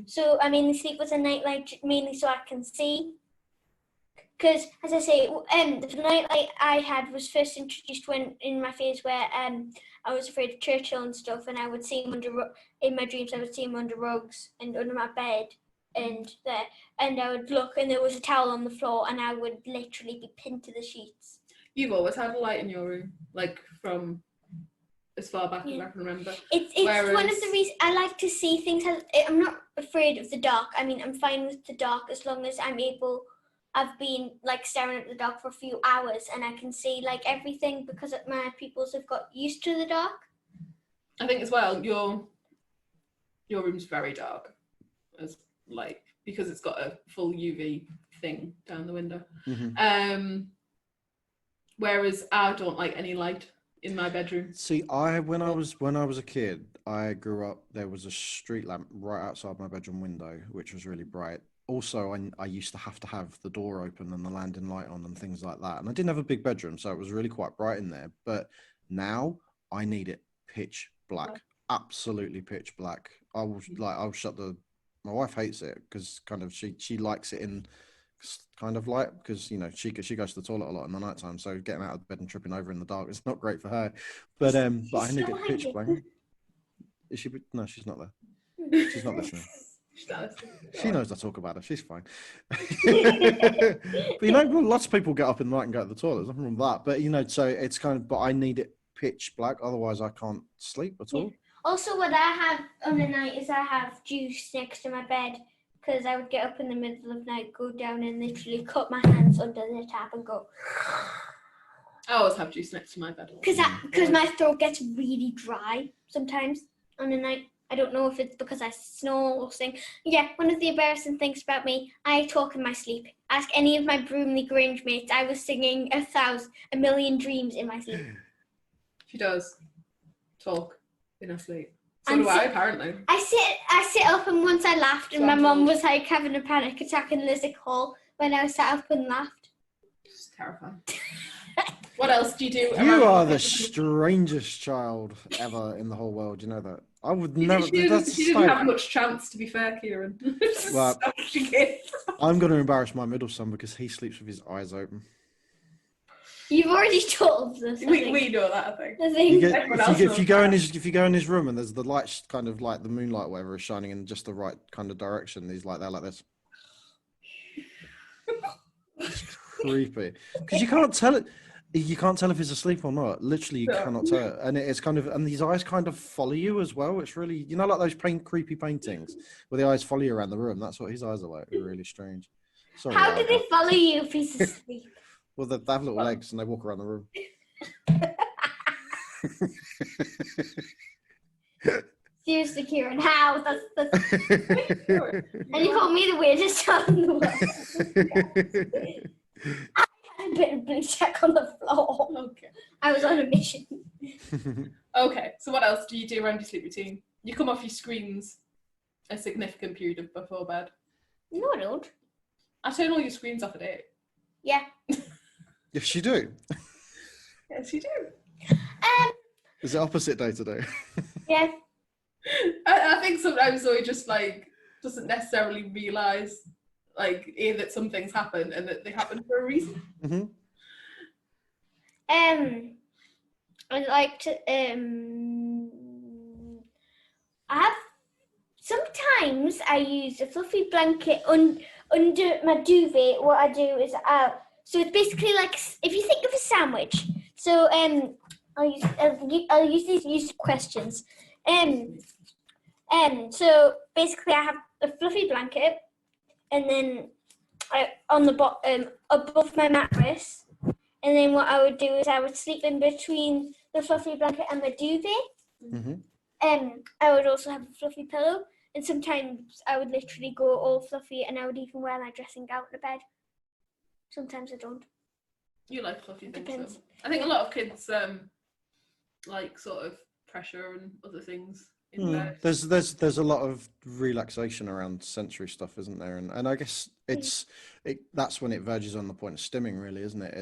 So, I mainly sleep with a nightlight, mainly so I can see. Because, as I say, the nightlight I had was first introduced when in my phase where I was afraid of Churchill and stuff, and I would see him in my dreams. I would see him under rugs and under my bed, and I would look, and there was a towel on the floor, and I would literally be pinned to the sheets. You've always had a light in your room, from as far back as I can remember. It's one of the reasons I like to see things. I'm not afraid of the dark. I mean, I'm fine with the dark as long as I'm able. I've been staring at the dark for a few hours and I can see everything because my pupils have got used to the dark. I think as well, your room's very dark, because it's got a full UV thing down the window. Mm-hmm. Whereas I don't like any light in my bedroom. See, when I was a kid, I grew up. There was a street lamp right outside my bedroom window, which was really bright. Also, I used to have the door open and the landing light on and things like that. And I didn't have a big bedroom, so it was really quite bright in there. But now I need it pitch black, absolutely pitch black. I'll shut my wife hates it because kind of she likes it in kind of light because she goes to the toilet a lot in the nighttime. So getting out of bed and tripping over in the dark is not great for her. But I need it pitch black. Is she? No, she's not there. She's not listening. She knows I talk about her. She's fine. But lots of people get up in the night and go to the toilet. There's nothing wrong with that. But so it's kind of. But I need it pitch black, otherwise I can't sleep at all. Also, what I have on the night is I have juice next to my bed because I would get up in the middle of the night, go down and literally cut my hands under the tap and go. I always have juice next to my bed. Because my throat gets really dry sometimes on the night. I don't know if it's because I snore or sing. Yeah, one of the embarrassing things about me, I talk in my sleep. Ask any of my Broomley Grange mates. I was singing a million dreams in my sleep. She does talk in her sleep. So do I, apparently. I sit up, and once I laughed, and my mum was having a panic attack in Lizzie Hall when I sat up and laughed. It's terrifying. What else do you do? You are the strangest child ever in the whole world. You know that. I would never. She didn't have much chance, to be fair, Kieran. Well, I'm going to embarrass my middle son because he sleeps with his eyes open. You've already told us. We know that, I think. If you go in his room and there's the lights, kind of like the moonlight, or whatever, is shining in just the right kind of direction, they're like this. It's creepy because you can't tell it. You can't tell if he's asleep or not. Literally, you cannot tell. And it's kind of, and his eyes kind of follow you as well. It's really, like those creepy paintings where the eyes follow you around the room. That's what his eyes are like. They're really strange. Sorry. How do they follow you if he's asleep? Well, they have little legs and they walk around the room. Seriously, Kieran, how? That's... And you called me the weirdest child in the world. I had a bit of blue check on the floor. Okay. I was on a mission. Okay, so what else do you do around your sleep routine? You come off your screens a significant period of before bed. No, I don't. I turn all your screens off at 8. Yeah. Yes, you do. Yes, you do. Is it opposite day today? Yeah. I think sometimes Zoe just like doesn't necessarily realise like that some things happen and that they happen for a reason. Mm-hmm. I'd like to I have sometimes I use a fluffy blanket under my duvet. What I do is so it's basically like if you think of a sandwich. So I'll use these used questions. So basically I have a fluffy blanket and then on the bottom above my mattress, and then what I would do is I would sleep in between the fluffy blanket and the duvet. Mm-hmm. I would also have a fluffy pillow, and sometimes I would literally go all fluffy, and I would even wear my dressing gown to bed. Sometimes I don't. You like fluffy things. Depends. So. I think a lot of kids like sort of pressure and other things in bed. There's a lot of relaxation around sensory stuff, isn't there? And I guess that's when it verges on the point of stimming, really, isn't it?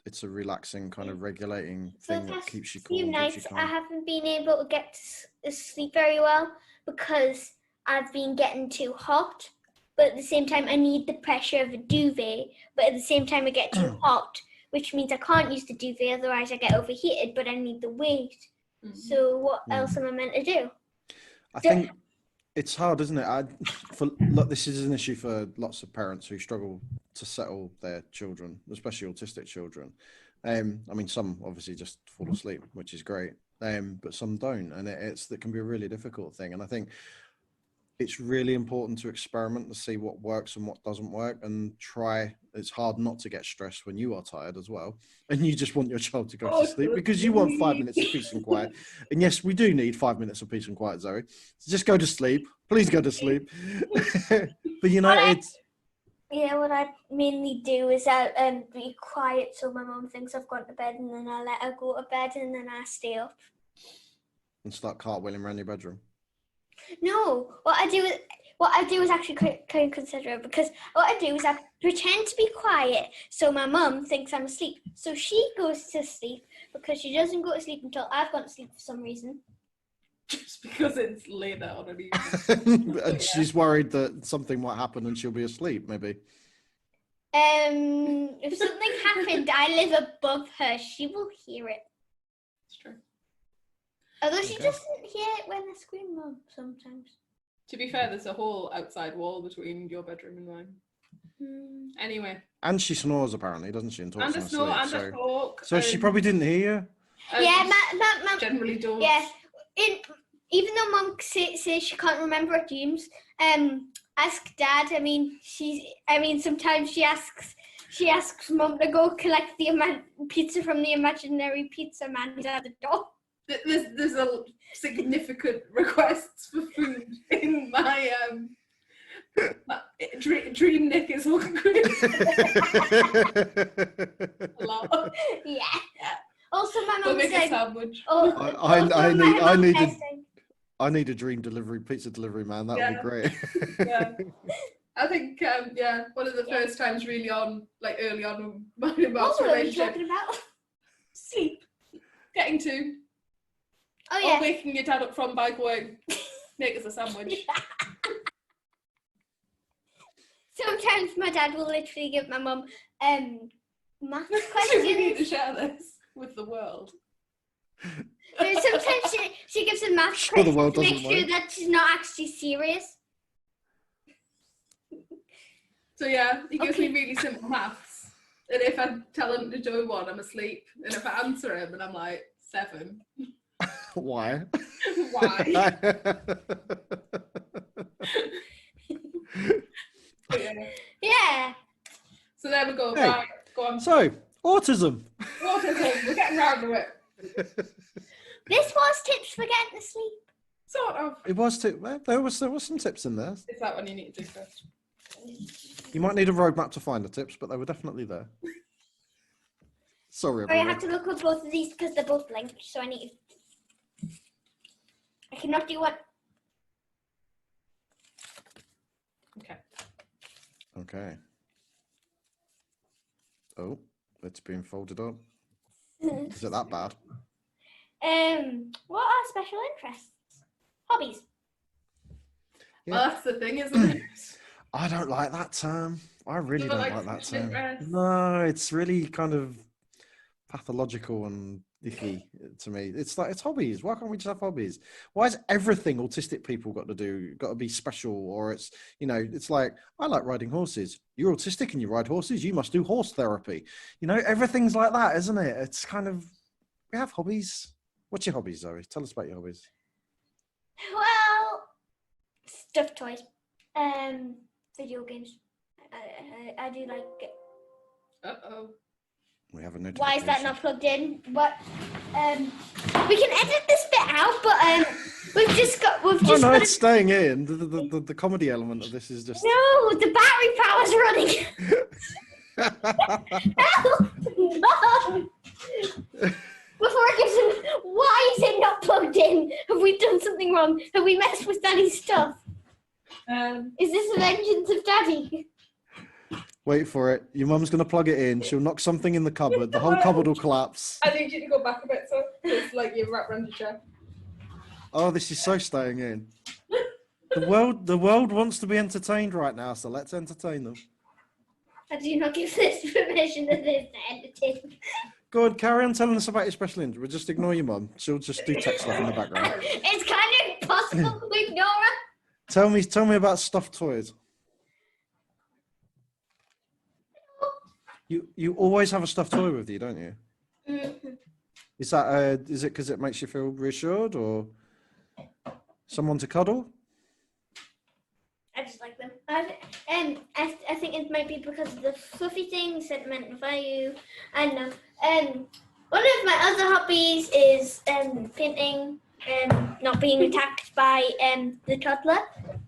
It's a relaxing kind of regulating thing that keeps you cool. Few and nights keeps you calm. I haven't been able to get to sleep very well because I've been getting too hot. But at the same time, I need the pressure of a duvet. But at the same time, I get too hot, which means I can't use the duvet. Otherwise, I get overheated. But I need the weight. Mm-hmm. So what else am I meant to do? I think it's hard, isn't it? Look, this is an issue for lots of parents who struggle to settle their children, especially autistic children. I mean, some obviously just fall asleep, which is great, but some don't, and that can be a really difficult thing. And I think it's really important to experiment to see what works and what doesn't work, and try. It's hard not to get stressed when you are tired as well, and you just want your child to go to sleep because you want 5 minutes of peace and quiet. And yes, we do need 5 minutes of peace and quiet, Zoe. So just go to sleep. Please go to sleep. But you know, what I mainly do is I be quiet so my mum thinks I've gone to bed, and then I let her go to bed, and then I stay up and start cartwheeling around your bedroom. No, what I do is actually quite considerate, because what I do is I pretend to be quiet so my mum thinks I'm asleep. So she goes to sleep because she doesn't go to sleep until I've gone to sleep for some reason. Just because it's late out on evening. And she's worried that something might happen and she'll be asleep, maybe. If something happened, I live above her. She will hear it. It's true. Although she doesn't hear it when I scream mum sometimes. To be fair, there's a whole outside wall between your bedroom and mine. Anyway. And she snores apparently, doesn't she? And talks and a snore and a talk. So she probably didn't hear you. Yeah, mum generally don't. Yeah. Even though mum says she can't remember her dreams, ask dad. Sometimes she asks mum to go collect the pizza from the imaginary pizza man who's at the door. There's a significant requests for food in my dream Nick is one group. A lot. Yeah. Also, my mum make said, a sandwich. I need a dream pizza delivery man. That would be great. Yeah. I think one of the first times early on in my relationship. Sleep. Getting to. Oh yeah. Or waking your dad up from by going, make us a sandwich. Sometimes my dad will literally give my mum math questions. We need to share this with the world. Sometimes she gives a math questions to make sure that she's not actually serious. So yeah, he gives me really simple maths. And if I tell him to do 1, I'm asleep. And if I answer him and I'm like 7. Why? Why? Yeah, Yeah. So there we go. Hey. Right, go on. So, autism. Autism. We're getting round to it. This was tips for getting to sleep. Sort of. It was there was some tips in there. Is that one you need to do first? You might need a roadmap to find the tips, but they were definitely there. Sorry, Sorry, I everyone. have to look up both of these because they're both linked, so I need to... I cannot do one. Okay. Okay. Oh, it's being folded up. Is it that bad? What are special interests? Hobbies. Yeah. Well, that's the thing, isn't it? I don't like that term. I really don't like that special term. interests? No, it's really kind of pathological and icky to me. It's like, it's hobbies. Why can't we just have hobbies? Why is everything autistic people got to be special? Or it's, you know, it's like, I like riding horses. You're autistic and you ride horses. You must do horse therapy. You know, everything's like that, isn't it? It's kind of, we have hobbies. What's your hobbies, Zoe? Tell us about your hobbies. Well, stuffed toys. Video games. I do like it. Uh-oh. We have a notification. Why is that not plugged in? What? We can edit this bit out, but we've just got. It's staying in. The comedy element of this is just. No, the battery power's running. No. Before I give some, why is it not plugged in? Have we done something wrong? Have we messed with Daddy's stuff? Is this the vengeance of Daddy? Wait for it. Your mum's going to plug it in. She'll knock something in the cupboard. The whole cupboard will collapse. I need you to go back a bit, so it's like you're wrapped around your chair. Oh, this is so staying in. The world wants to be entertained right now, so let's entertain them. I do not give this permission to this editing. Go on, carry on telling us about your special interest. We'll just ignore your mum. She'll just do tech stuff in the background. It's kind of impossible to ignore her. Tell me about stuffed toys. You always have a stuffed toy with you, don't you? Mm-hmm. Is that is it because it makes you feel reassured, or someone to cuddle? I just like them. I think it might be because of the fluffy thing, sentimental value. I don't know. One of my other hobbies is painting and not being attacked by the toddler.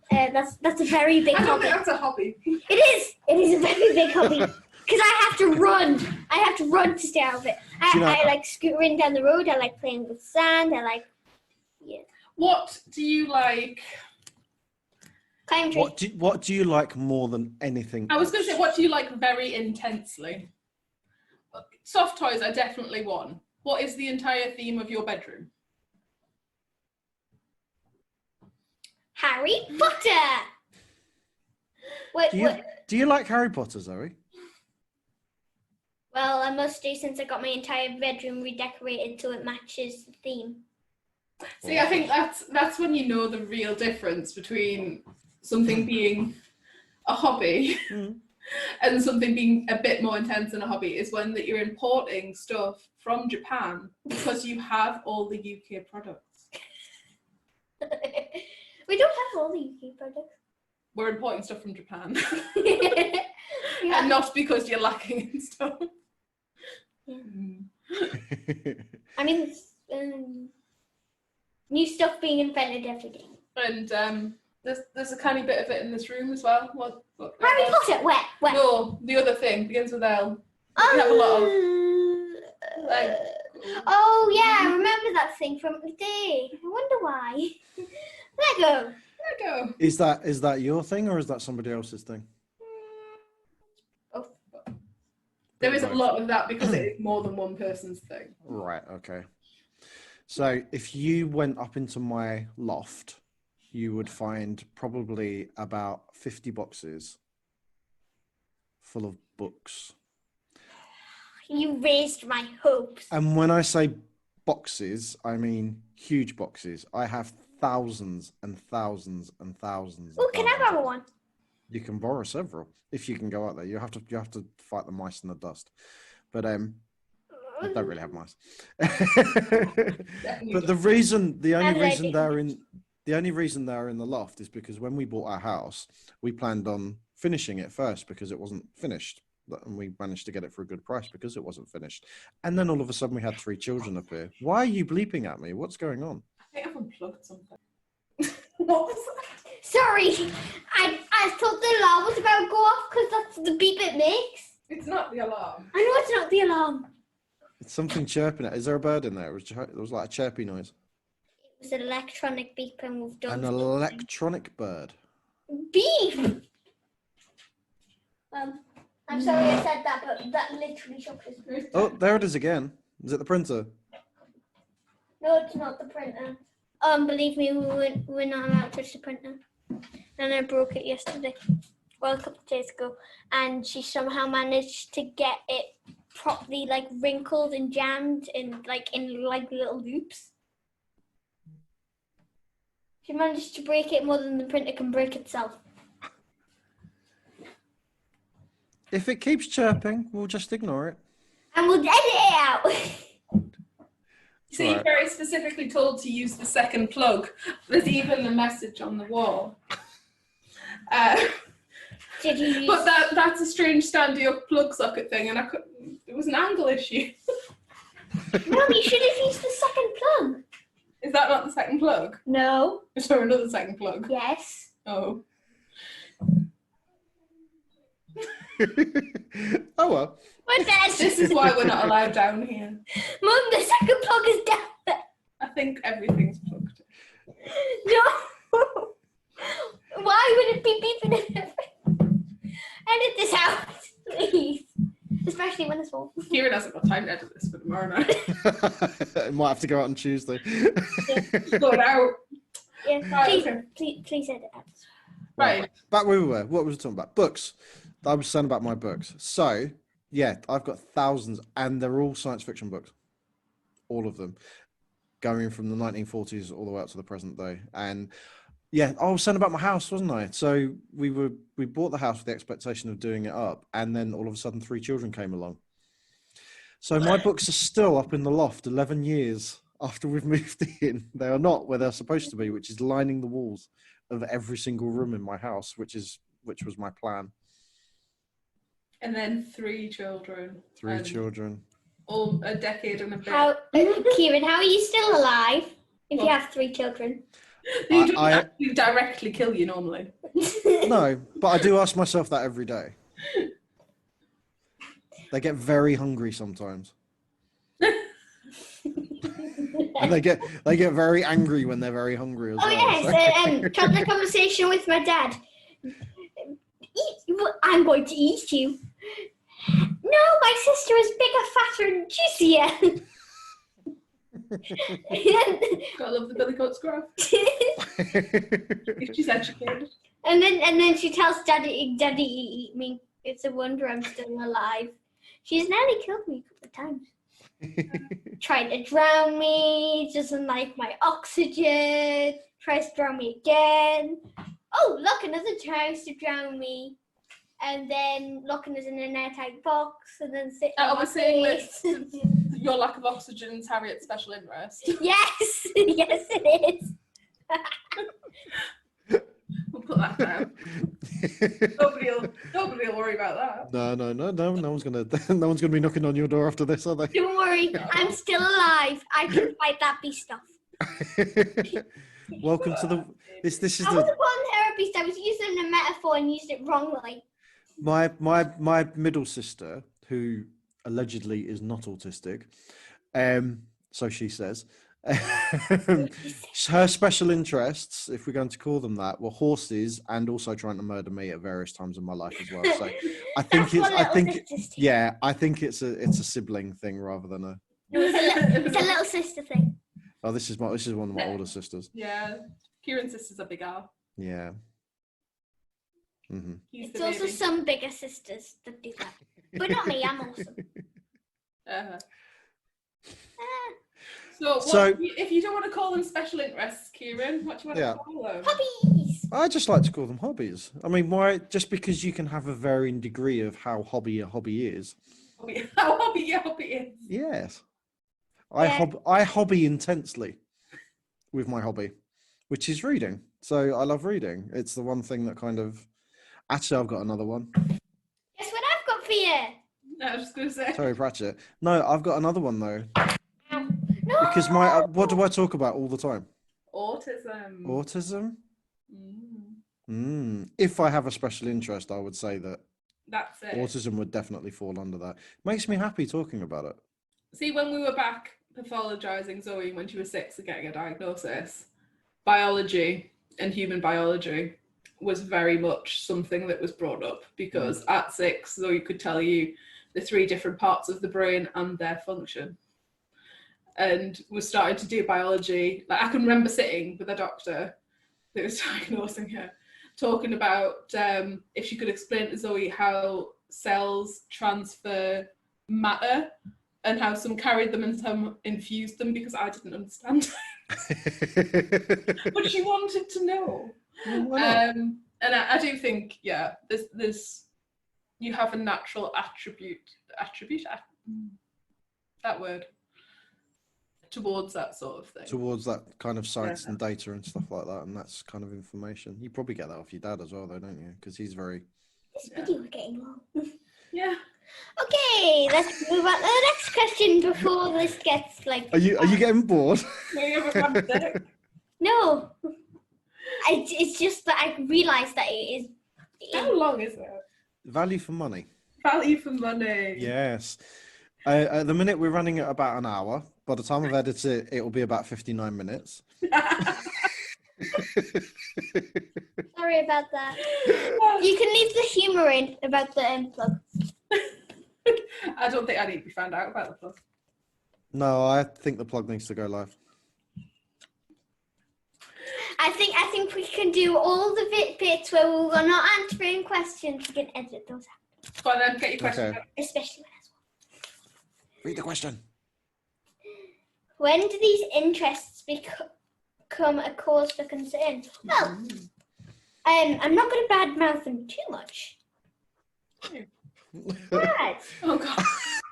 That's a very big I don't hobby. think that's a hobby. It is a very big hobby. Because I have to run. I have to run to stay out of it. I like scootering down the road. I like playing with sand. Yeah. What do you like? Climbing trees. What do you like more than anything? I was going to say, what do you like very intensely? Soft toys are definitely one. What is the entire theme of your bedroom? Harry Potter. Do you like Harry Potter, Zoe? Well, I must do since I got my entire bedroom redecorated so it matches the theme. See, I think that's when you know the real difference between something being a hobby and something being a bit more intense than a hobby is when that you're importing stuff from Japan because you have all the UK products. We don't have all the UK products. We're importing stuff from Japan. Yeah. And not because you're lacking in stuff. Yeah. I mean, new stuff being invented every day. And there's a tiny bit of it in this room as well. What Harry Potter, where? No, the other thing begins with L. We have a lot of oh yeah, I remember that thing from the day. I wonder why. Lego. Is that your thing or is that somebody else's thing? Oh. There is a lot of that because it is more than one person's thing. Right, okay. So if you went up into my loft, you would find probably about 50 boxes full of books. You raised my hopes. And when I say boxes, I mean huge boxes. I have thousands and thousands and thousands. Oh, can I borrow one? You can borrow several if you can go out there. You have to fight the mice and the dust. But I don't really have mice. But the only reason they're in the loft is because when we bought our house, we planned on finishing it first because it wasn't finished. And we managed to get it for a good price because it wasn't finished. And then all of a sudden we had 3 children appear. Why are you bleeping at me? What's going on? I think I've unplugged something. What was that? Sorry, I thought the alarm was about to go off because that's the beep it makes. It's not the alarm. I know it's not the alarm. It's something chirping. Is there a bird in there? It was like a chirpy noise. It was an electronic beep and we've done An something. electronic bird. Beep! I'm sorry I said that, but that literally shocked us. Oh, there it is again. Is it the printer? No, it's not the printer. Believe me, we're not allowed to touch the printer. And I broke it yesterday. Well, a couple of days ago. And she somehow managed to get it properly like wrinkled and jammed in little loops. She managed to break it more than the printer can break itself. If it keeps chirping, we'll just ignore it. And we'll edit it out. So you're very specifically told to use the second plug. There's even a message on the wall. Did you use... But that's a strange standy-up plug socket thing, and it was an angle issue. No, you should have used the second plug. Is that not the second plug? No. Is there another second plug? Yes. Oh. Oh well. We're dead. This is why we're not allowed down here. Mum, the second plug is down there. I think everything's plugged. No. Why would it be beeping at everything? Edit this out, please. Especially when it's full. Kieran hasn't got time to edit this for tomorrow night. It might have to go out on Tuesday. Go it out. Yeah, Right, please edit out. Right. Back where we were. What was we talking about? Books. I was saying about my books. So, yeah, I've got thousands, and they're all science fiction books. All of them. Going from the 1940s all the way up to the present day. And yeah, I was saying about my house, wasn't I? So we bought the house with the expectation of doing it up, and then all of a sudden 3 children came along. So my books are still up in the loft 11 years after we've moved in. They are not where they're supposed to be, which is lining the walls of every single room in my house, which was my plan. And then 3 children. 3 children. All a decade and a bit. Kieran, how are you still alive if you have 3 children? They don't actually directly kill you normally. No, but I do ask myself that every day. They get very hungry sometimes. And they get very angry when they're very hungry as well. Yes, having a conversation with my dad. I'm going to eat you. No, my sister is bigger, fatter, and juicier. Gotta love the Billy Goat Scruff. She's educated. And then she tells Daddy, eat me. It's a wonder I'm still alive. She's nearly killed me a couple of times. Tried to drown me, doesn't like my oxygen, tries to drown me again. Oh, look, another tries to drown me. And then locking us in an airtight box, and then sitting on my face. Your lack of oxygen is Harriet's special interest. Yes, yes it is. We'll put that down. Nobody will worry about that. No one's gonna be knocking on your door after this, are they? Don't worry, I'm still alive. I can fight that beast off. Welcome to the this is I the wasn't calling her a beast. I was using a metaphor and used it wrongly. my middle sister, who allegedly is not autistic, so she says. Her special interests, if we're going to call them that, were horses and also trying to murder me at various times in my life as well. So I think it's a sibling thing rather than a. It's a little sister thing. Oh, this is one of my older sisters. Yeah, Kieran's sister's a big R. Yeah. Mm-hmm. It's also some bigger sisters that do that, but not me. I'm awesome. So if you don't want to call them special interests, Kieran, what do you want to call them? Hobbies. I just like to call them hobbies. I mean, why? Just because you can have a varying degree of how hobby a hobby is. How hobby your hobby is. Yes. Yeah. I hobby intensely with my hobby, which is reading. So I love reading. It's the one thing that kind of, Actually, I've got another one. Guess what I've got for you? I was just going to say. Sorry, Pratchett. No, I've got another one though. Ow. No. Because what do I talk about all the time? Autism. Autism? Mm. If I have a special interest, I would say that That's it. autism would definitely fall under that. Makes me happy talking about it. See, when we were back pathologizing Zoe when she was 6 and getting a diagnosis, biology and human biology was very much something that was brought up, because at 6, Zoe could tell you the 3 different parts of the brain and their function. And we started to do biology. Like, I can remember sitting with a doctor that was diagnosing her, talking about if she could explain to Zoe how cells transfer matter and how some carried them and some infused them, because I didn't understand. But she wanted to know. Well, and I do think, yeah, there's you have a natural that word, towards that sort of thing. towards that kind of science and data and stuff like that, and that's kind of information. You probably get that off your dad as well, though, don't you? Because he's very... This video is getting long. Yeah. Okay, let's move on to the next question before this gets like... Are you getting bored? No. It's just that I realised that it is... How long is it? Value for money. Value for money. Yes. At the minute, we're running at about an hour. By the time I've edited it, it will be about 59 minutes. Sorry about that. You can leave the humour in about the plug. I don't think I need to be found out about the plug. No, I think the plug needs to go live. I think we can do all the bits where we're not answering questions. We can edit those out. Go on then, get your question. Okay. Especially when Read the question. when do these interests become a cause for concern? Well, I'm not going to badmouth them too much. Dad. Oh God.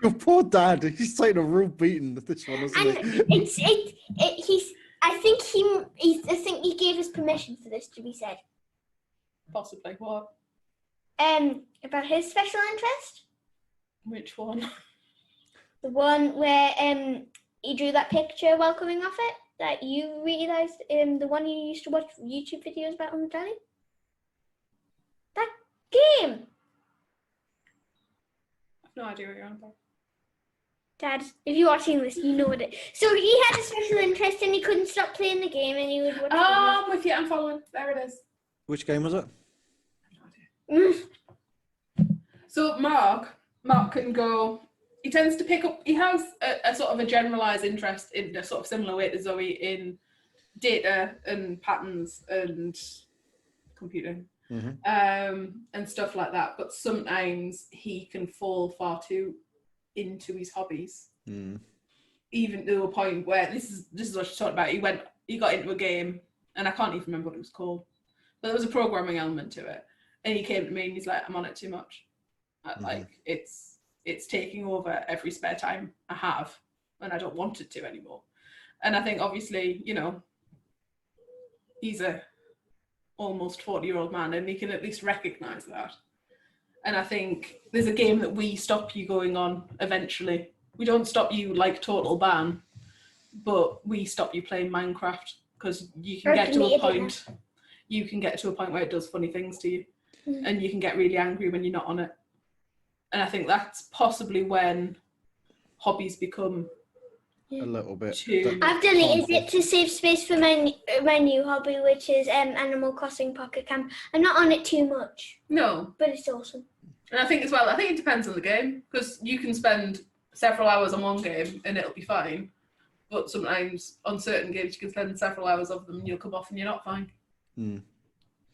Your poor dad. He's taking a real beating with this one, isn't And he? I think he gave us permission for this to be said. Possibly. What? About his special interest. Which one? The one where he drew that picture while coming off it, that you realised, the one you used to watch YouTube videos about on the telly? That game! I've no idea what you're on about. Dad, if you're watching this, you know what it is. So he had a special interest and he couldn't stop playing the game and he would watch Oh, I'm with you, I'm following. There it is. Which game was it? No idea. So Mark can go, he tends to pick up, he has a sort of a generalised interest in a sort of similar way to Zoe in data and patterns and computing. And stuff like that, but sometimes he can fall far too into his hobbies, even to a point where this is what she talked about. He got into a game, and I can't even remember what it was called, but there was a programming element to it, and he came to me and he's like, "I'm on it too much. Like it's taking over every spare time I have, and I don't want it to anymore." And I think obviously, you know, he's a almost 40-year-old man, and he can at least recognize that. And I think there's a game that we stop you going on eventually. We don't stop you like total ban, but we stop you playing Minecraft, because you can get to a point. You can get to a point where it does funny things to you, and you can get really angry when you're not on it. And I think that's possibly when hobbies become A little bit. I've deleted it to save space for my new hobby, which is Animal Crossing Pocket Camp. I'm not on it too much. No. But it's awesome. And I think as well, I think it depends on the game, because you can spend several hours on one game and it'll be fine. But sometimes on certain games you can spend several hours of them and you'll come off and you're not fine.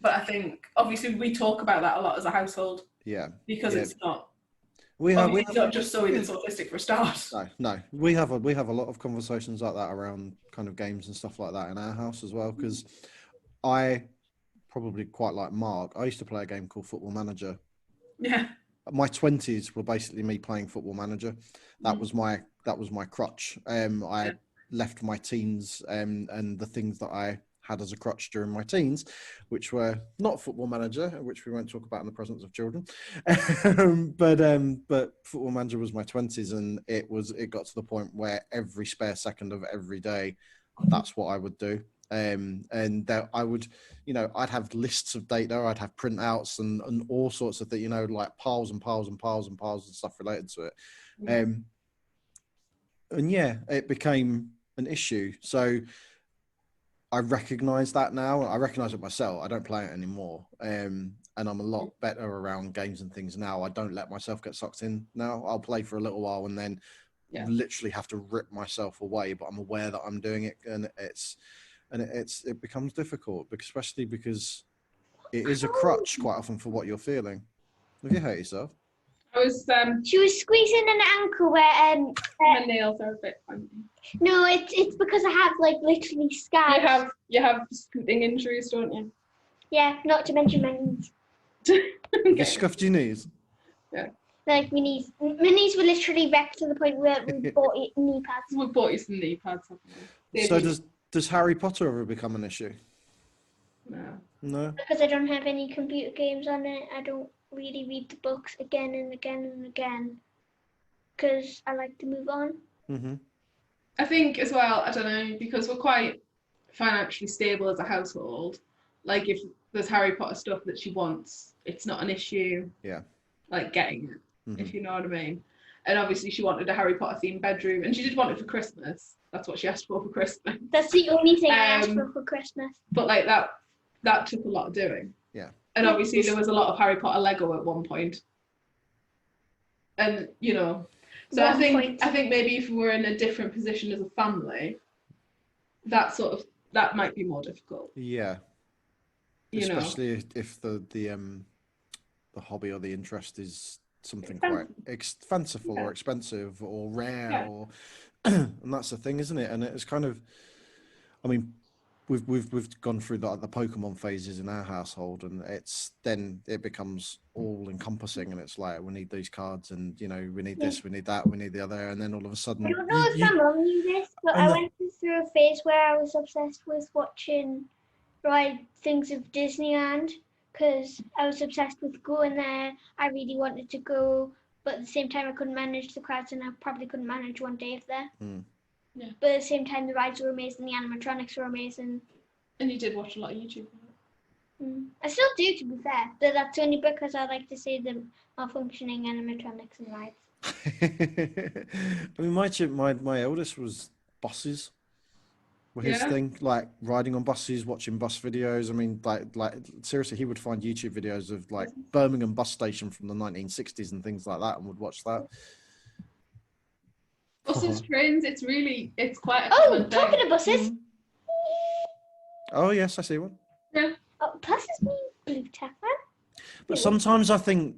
But I think obviously we talk about that a lot as a household. Yeah. Because it's not. It's not just Zoe that's autistic for a start. No. We have a lot of conversations like that around kind of games and stuff like that in our house as well, because I probably quite like Mark. I used to play a game called Football Manager. Yeah. My 20s were basically me playing Football Manager. That was my crutch. I left my teens and the things that I had as a crutch during my teens, which were not Football Manager, which we won't talk about in the presence of children. But Football Manager was my 20s, and it got to the point where every spare second of every day, that's what I would do. And that I would, I'd have lists of data, I'd have printouts and all sorts of things, like piles and piles and piles and piles of stuff related to it. And yeah, it became an issue. So I recognize that now. I recognize it myself. I don't play it anymore. And I'm a lot better around games and things now. I don't let myself get sucked in now. I'll play for a little while and then literally have to rip myself away, but I'm aware that I'm doing it, and it becomes difficult, especially because it is a crutch quite often for what you're feeling. Have you hurt yourself? She was squeezing an ankle where my nails are a bit funny. No, it's because I have like literally scars. You have scooting injuries, don't you? Yeah, not to mention my knees. You scuffed your knees? Yeah. Like my knees were literally wrecked to the point where we bought knee pads. We bought you some knee pads, haven't we? So does Harry Potter ever become an issue? No. Because I don't have any computer games on it. I don't really read the books again and again and again because I like to move on. Mm-hmm. I think as well, I don't know, because we're quite financially stable as a household, like if there's Harry Potter stuff that she wants, it's not an issue. Yeah. Like getting it, if you know what I mean. And obviously she wanted a Harry Potter themed bedroom, and she did want it for Christmas. That's what she asked for Christmas. That's the only thing I asked for Christmas. But like that took a lot of doing. Yeah. And obviously there was a lot of Harry Potter Lego at one point. And so I think maybe if we were in a different position as a family, that might be more difficult. Yeah. Especially if the hobby or the interest is something quite fanciful or expensive or rare or and that's the thing, isn't it? And it's kind of, I mean, we've gone through the Pokemon phases in our household, and it becomes all encompassing, and it's like we need these cards, and we need this, we need that, we need the other, and then all of a sudden, I don't know if my mum knew this, but I went through a phase where I was obsessed with watching things of Disneyland, because I was obsessed with going there. I really wanted to go, but at the same time I couldn't manage the crowds, and I probably couldn't manage one day of there. Yeah. But at the same time, the rides were amazing, the animatronics were amazing. And you did watch a lot of YouTube. I still do, to be fair, but that's only because I like to see the malfunctioning animatronics and rides. I mean, my eldest was buses. Were his thing, like riding on buses, watching bus videos. I mean, like seriously, he would find YouTube videos of like Birmingham bus station from the 1960s and things like that, and would watch that. Buses, trains, it's quite a common thing. Talking of buses. Oh yes, I see one. Yeah. Oh, buses mean blue tack, man. But sometimes I think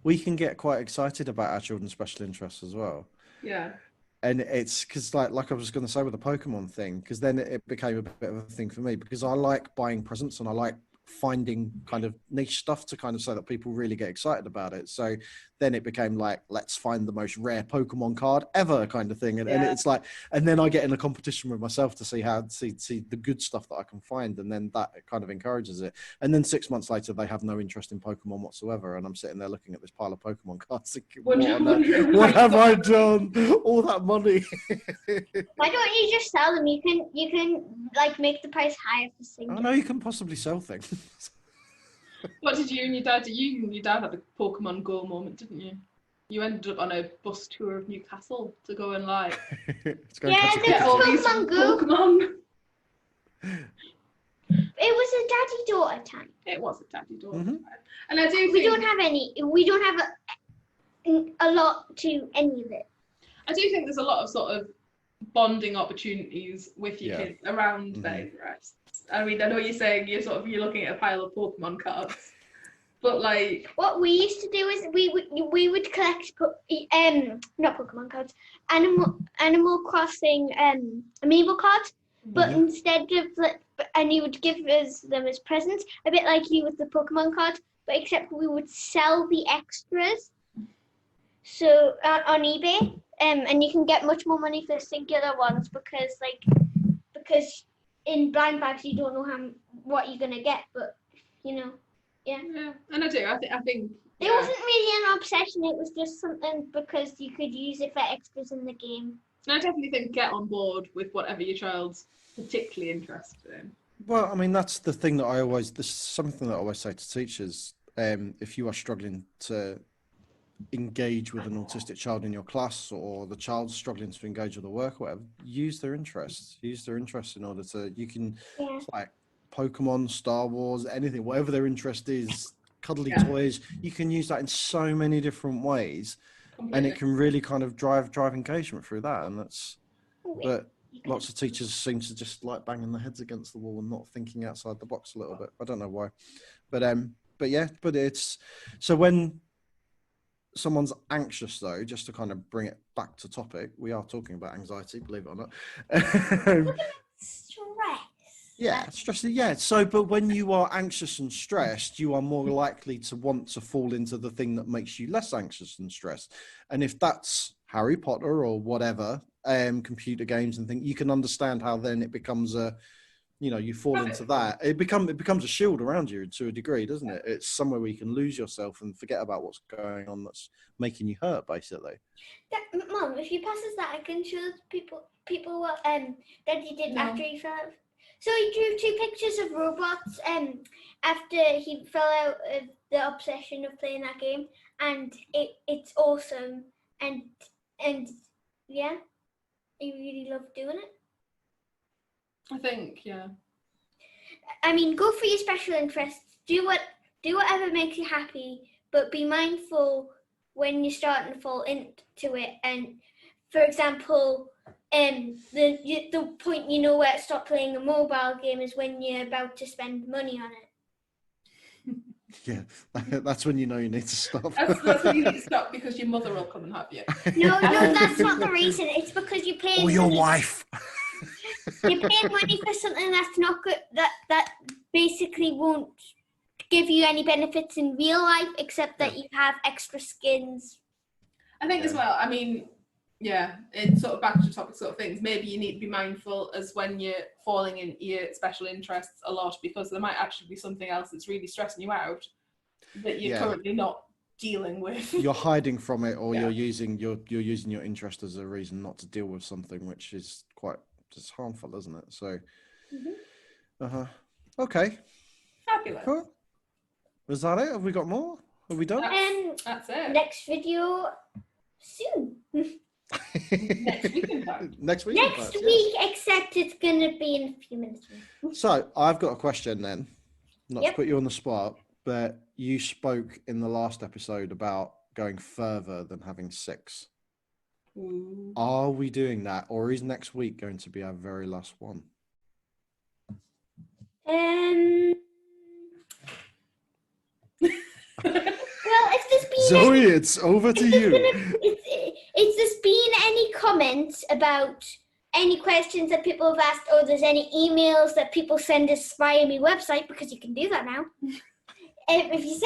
we can get quite excited about our children's special interests as well. Yeah. And it's because like I was going to say with the Pokemon thing, because then it became a bit of a thing for me, because I like buying presents and I like finding kind of niche stuff to kind of so that people really get excited about it. So then it became like, let's find the most rare Pokemon card ever kind of thing. And it's like, and then I get in a competition with myself to see the good stuff that I can find. And then that kind of encourages it. And then 6 months later, they have no interest in Pokemon whatsoever. And I'm sitting there looking at this pile of Pokemon cards thinking, what have I done? All that money. Why don't you just sell them? You can like make the price higher for single. I know you can possibly sell things. What did you and your dad do? You and your dad had a Pokemon Go moment, didn't you? You ended up on a bus tour of Newcastle to go and like get all these Pokemon. It was a daddy-daughter time. It was a daddy-daughter time. And I do think we don't have a lot to any of it. I do think there's a lot of sort of bonding opportunities with your kids around their interests. I mean, I know you're saying you're looking at a pile of Pokemon cards, but like what we used to do is we would collect not Pokemon cards, Animal Crossing amiibo cards, but instead of and you would give us them as presents, a bit like you with the Pokemon cards, but except we would sell the extras. So on eBay, and you can get much more money for singular ones because in blind bags you don't know what you're gonna get, but yeah. Yeah, and I do. I think it wasn't really an obsession. It was just something because you could use it for extras in the game. And I definitely think get on board with whatever your child's particularly interested in. Well, I mean, that's the thing that this is something that I always say to teachers. If you are struggling to engage with an autistic child in your class, or the child's struggling to engage with the work or whatever, use their interests in order to, you can like Pokemon, Star Wars, anything, whatever their interest is, cuddly toys, you can use that in so many different ways. Completely. And it can really kind of drive engagement through that. And that's, but lots of teachers seem to just like banging their heads against the wall and not thinking outside the box a little bit. I don't know why, but yeah, but it's, so when someone's anxious though, just to kind of bring it back to topic, we are talking about anxiety, believe it or not. Stress. Yeah, stress. Yeah. So, but when you are anxious and stressed, you are more likely to want to fall into the thing that makes you less anxious and stressed. And if that's Harry Potter or whatever, computer games and things, you can understand how then it becomes you fall into that. It becomes a shield around you to a degree, doesn't it? It's somewhere where you can lose yourself and forget about what's going on that's making you hurt, basically. Mom, if you pass us that, I can show people what Daddy did after he fell out. So he drew 2 pictures of robots after he fell out of the obsession of playing that game, and it's awesome, and yeah, he really loved doing it. I think, yeah. I mean, go for your special interests. Do whatever makes you happy, but be mindful when you're starting to fall into it. And for example, the point where to stop playing a mobile game is when you're about to spend money on it. Yeah, that's when you know you need to stop. That's when you need to stop, because your mother will come and have you. No, that's not the reason. It's because you're paying. Or your wife. You're paying money for something that's not good. That basically won't give you any benefits in real life, except that you have extra skins. I think as well. I mean, yeah, it's sort of back to topic sort of things. Maybe you need to be mindful as when you're falling into your special interests a lot, because there might actually be something else that's really stressing you out that you're currently not dealing with. You're hiding from it, or you're using your interest as a reason not to deal with something, which is quite just harmful, isn't it? So, okay. Fabulous. Cool. Was that it? Have we got more? Are we done? That's it. Next video soon. Next week, except it's gonna be in a few minutes. So I've got a question then, not to put you on the spot, but you spoke in the last episode about going further than having 6. Are we doing that, or is next week going to be our very last one? Well, if there's been Zoe, it's over to you. If there's been any comments about any questions that people have asked, or there's any emails that people send us via my website, because you can do that now. If you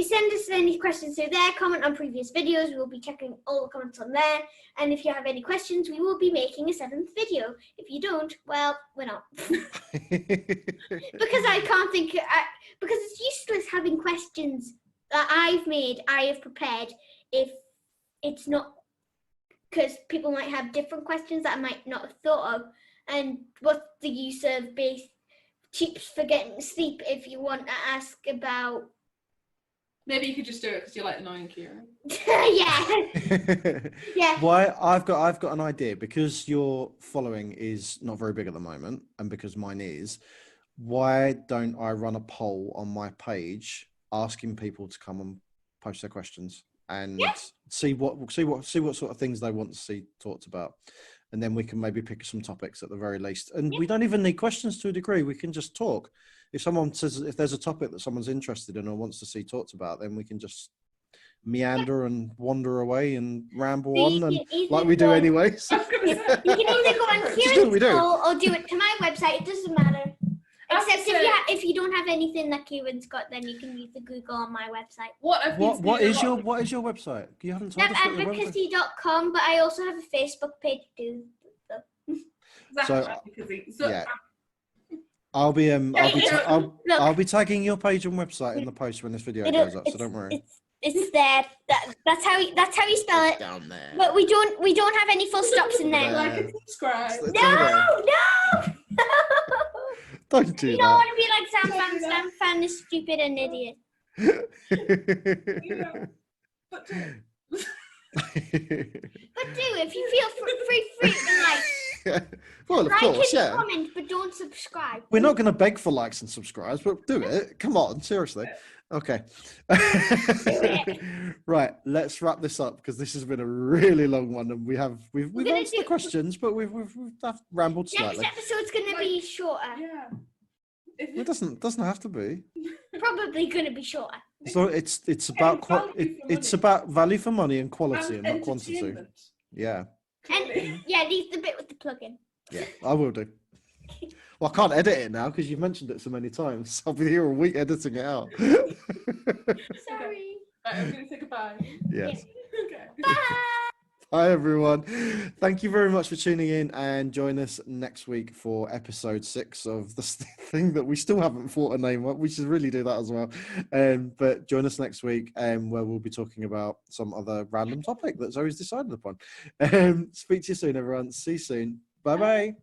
send us any questions through there, comment on previous videos, we will be checking all the comments on there. And if you have any questions, we will be making a 7th video. If you don't, well, we're not. Because I can't think, because it's useless having questions that I have prepared, if it's not, because people might have different questions that I might not have thought of. And what's the use of tips for getting to sleep if you want to ask about? Maybe you could just do it because you like annoying Kieran. Yeah. Why? I've got an idea, because your following is not very big at the moment, and because mine is. Why don't I run a poll on my page asking people to come and post their questions and see what sort of things they want to see talked about, and then we can maybe pick some topics at the very least. And we don't even need questions to a degree. We can just talk. If someone says, if there's a topic that someone's interested in or wants to see talked about, then we can just meander and wander away and ramble on, and like we do anyway. So. You can either go on Kieran's poll or do it to my website. It doesn't matter. Except if you don't have anything that Kieran's got, then you can use the Google on my website. What is your website? You haven't told us what your website. Z.A.P Advocacy.com, but I also have a Facebook page too. So. So, advocacy. yeah. I'll be I'll be tagging your page and website in the post when this video goes up, so don't worry. It's there. That's how you spell it. Down there. But we don't have any full stops in there. Like and subscribe. No. Don't do You that. don't want to be like Sam Fan. Sam Fan is stupid and idiot. But do. But do if you feel free and like. Well, of course, and comment, but don't subscribe. We're not going to beg for likes and subscribes, but do it. Come on, seriously. Okay. Right, let's wrap this up because this has been a really long one, and we've answered the questions, but we've rambled slightly. Next episode's going to be shorter. Yeah. It doesn't have to be. Probably going to be shorter. So it's about it's about value for money and quality and not quantity. Yeah. And leave the bit with the plug-in. Yeah, I will do. Well, I can't edit it now because you've mentioned it so many times. I'll be here a week editing it out. Sorry. Right, I'm going to say goodbye. Yes. Okay. Bye. Hi, everyone. Thank you very much for tuning in, and join us next week for episode 6 of this thing that we still haven't thought a name of. We should really do that as well. But join us next week where we'll be talking about some other random topic that Zoe's decided upon. Speak to you soon, everyone. See you soon. Bye-bye.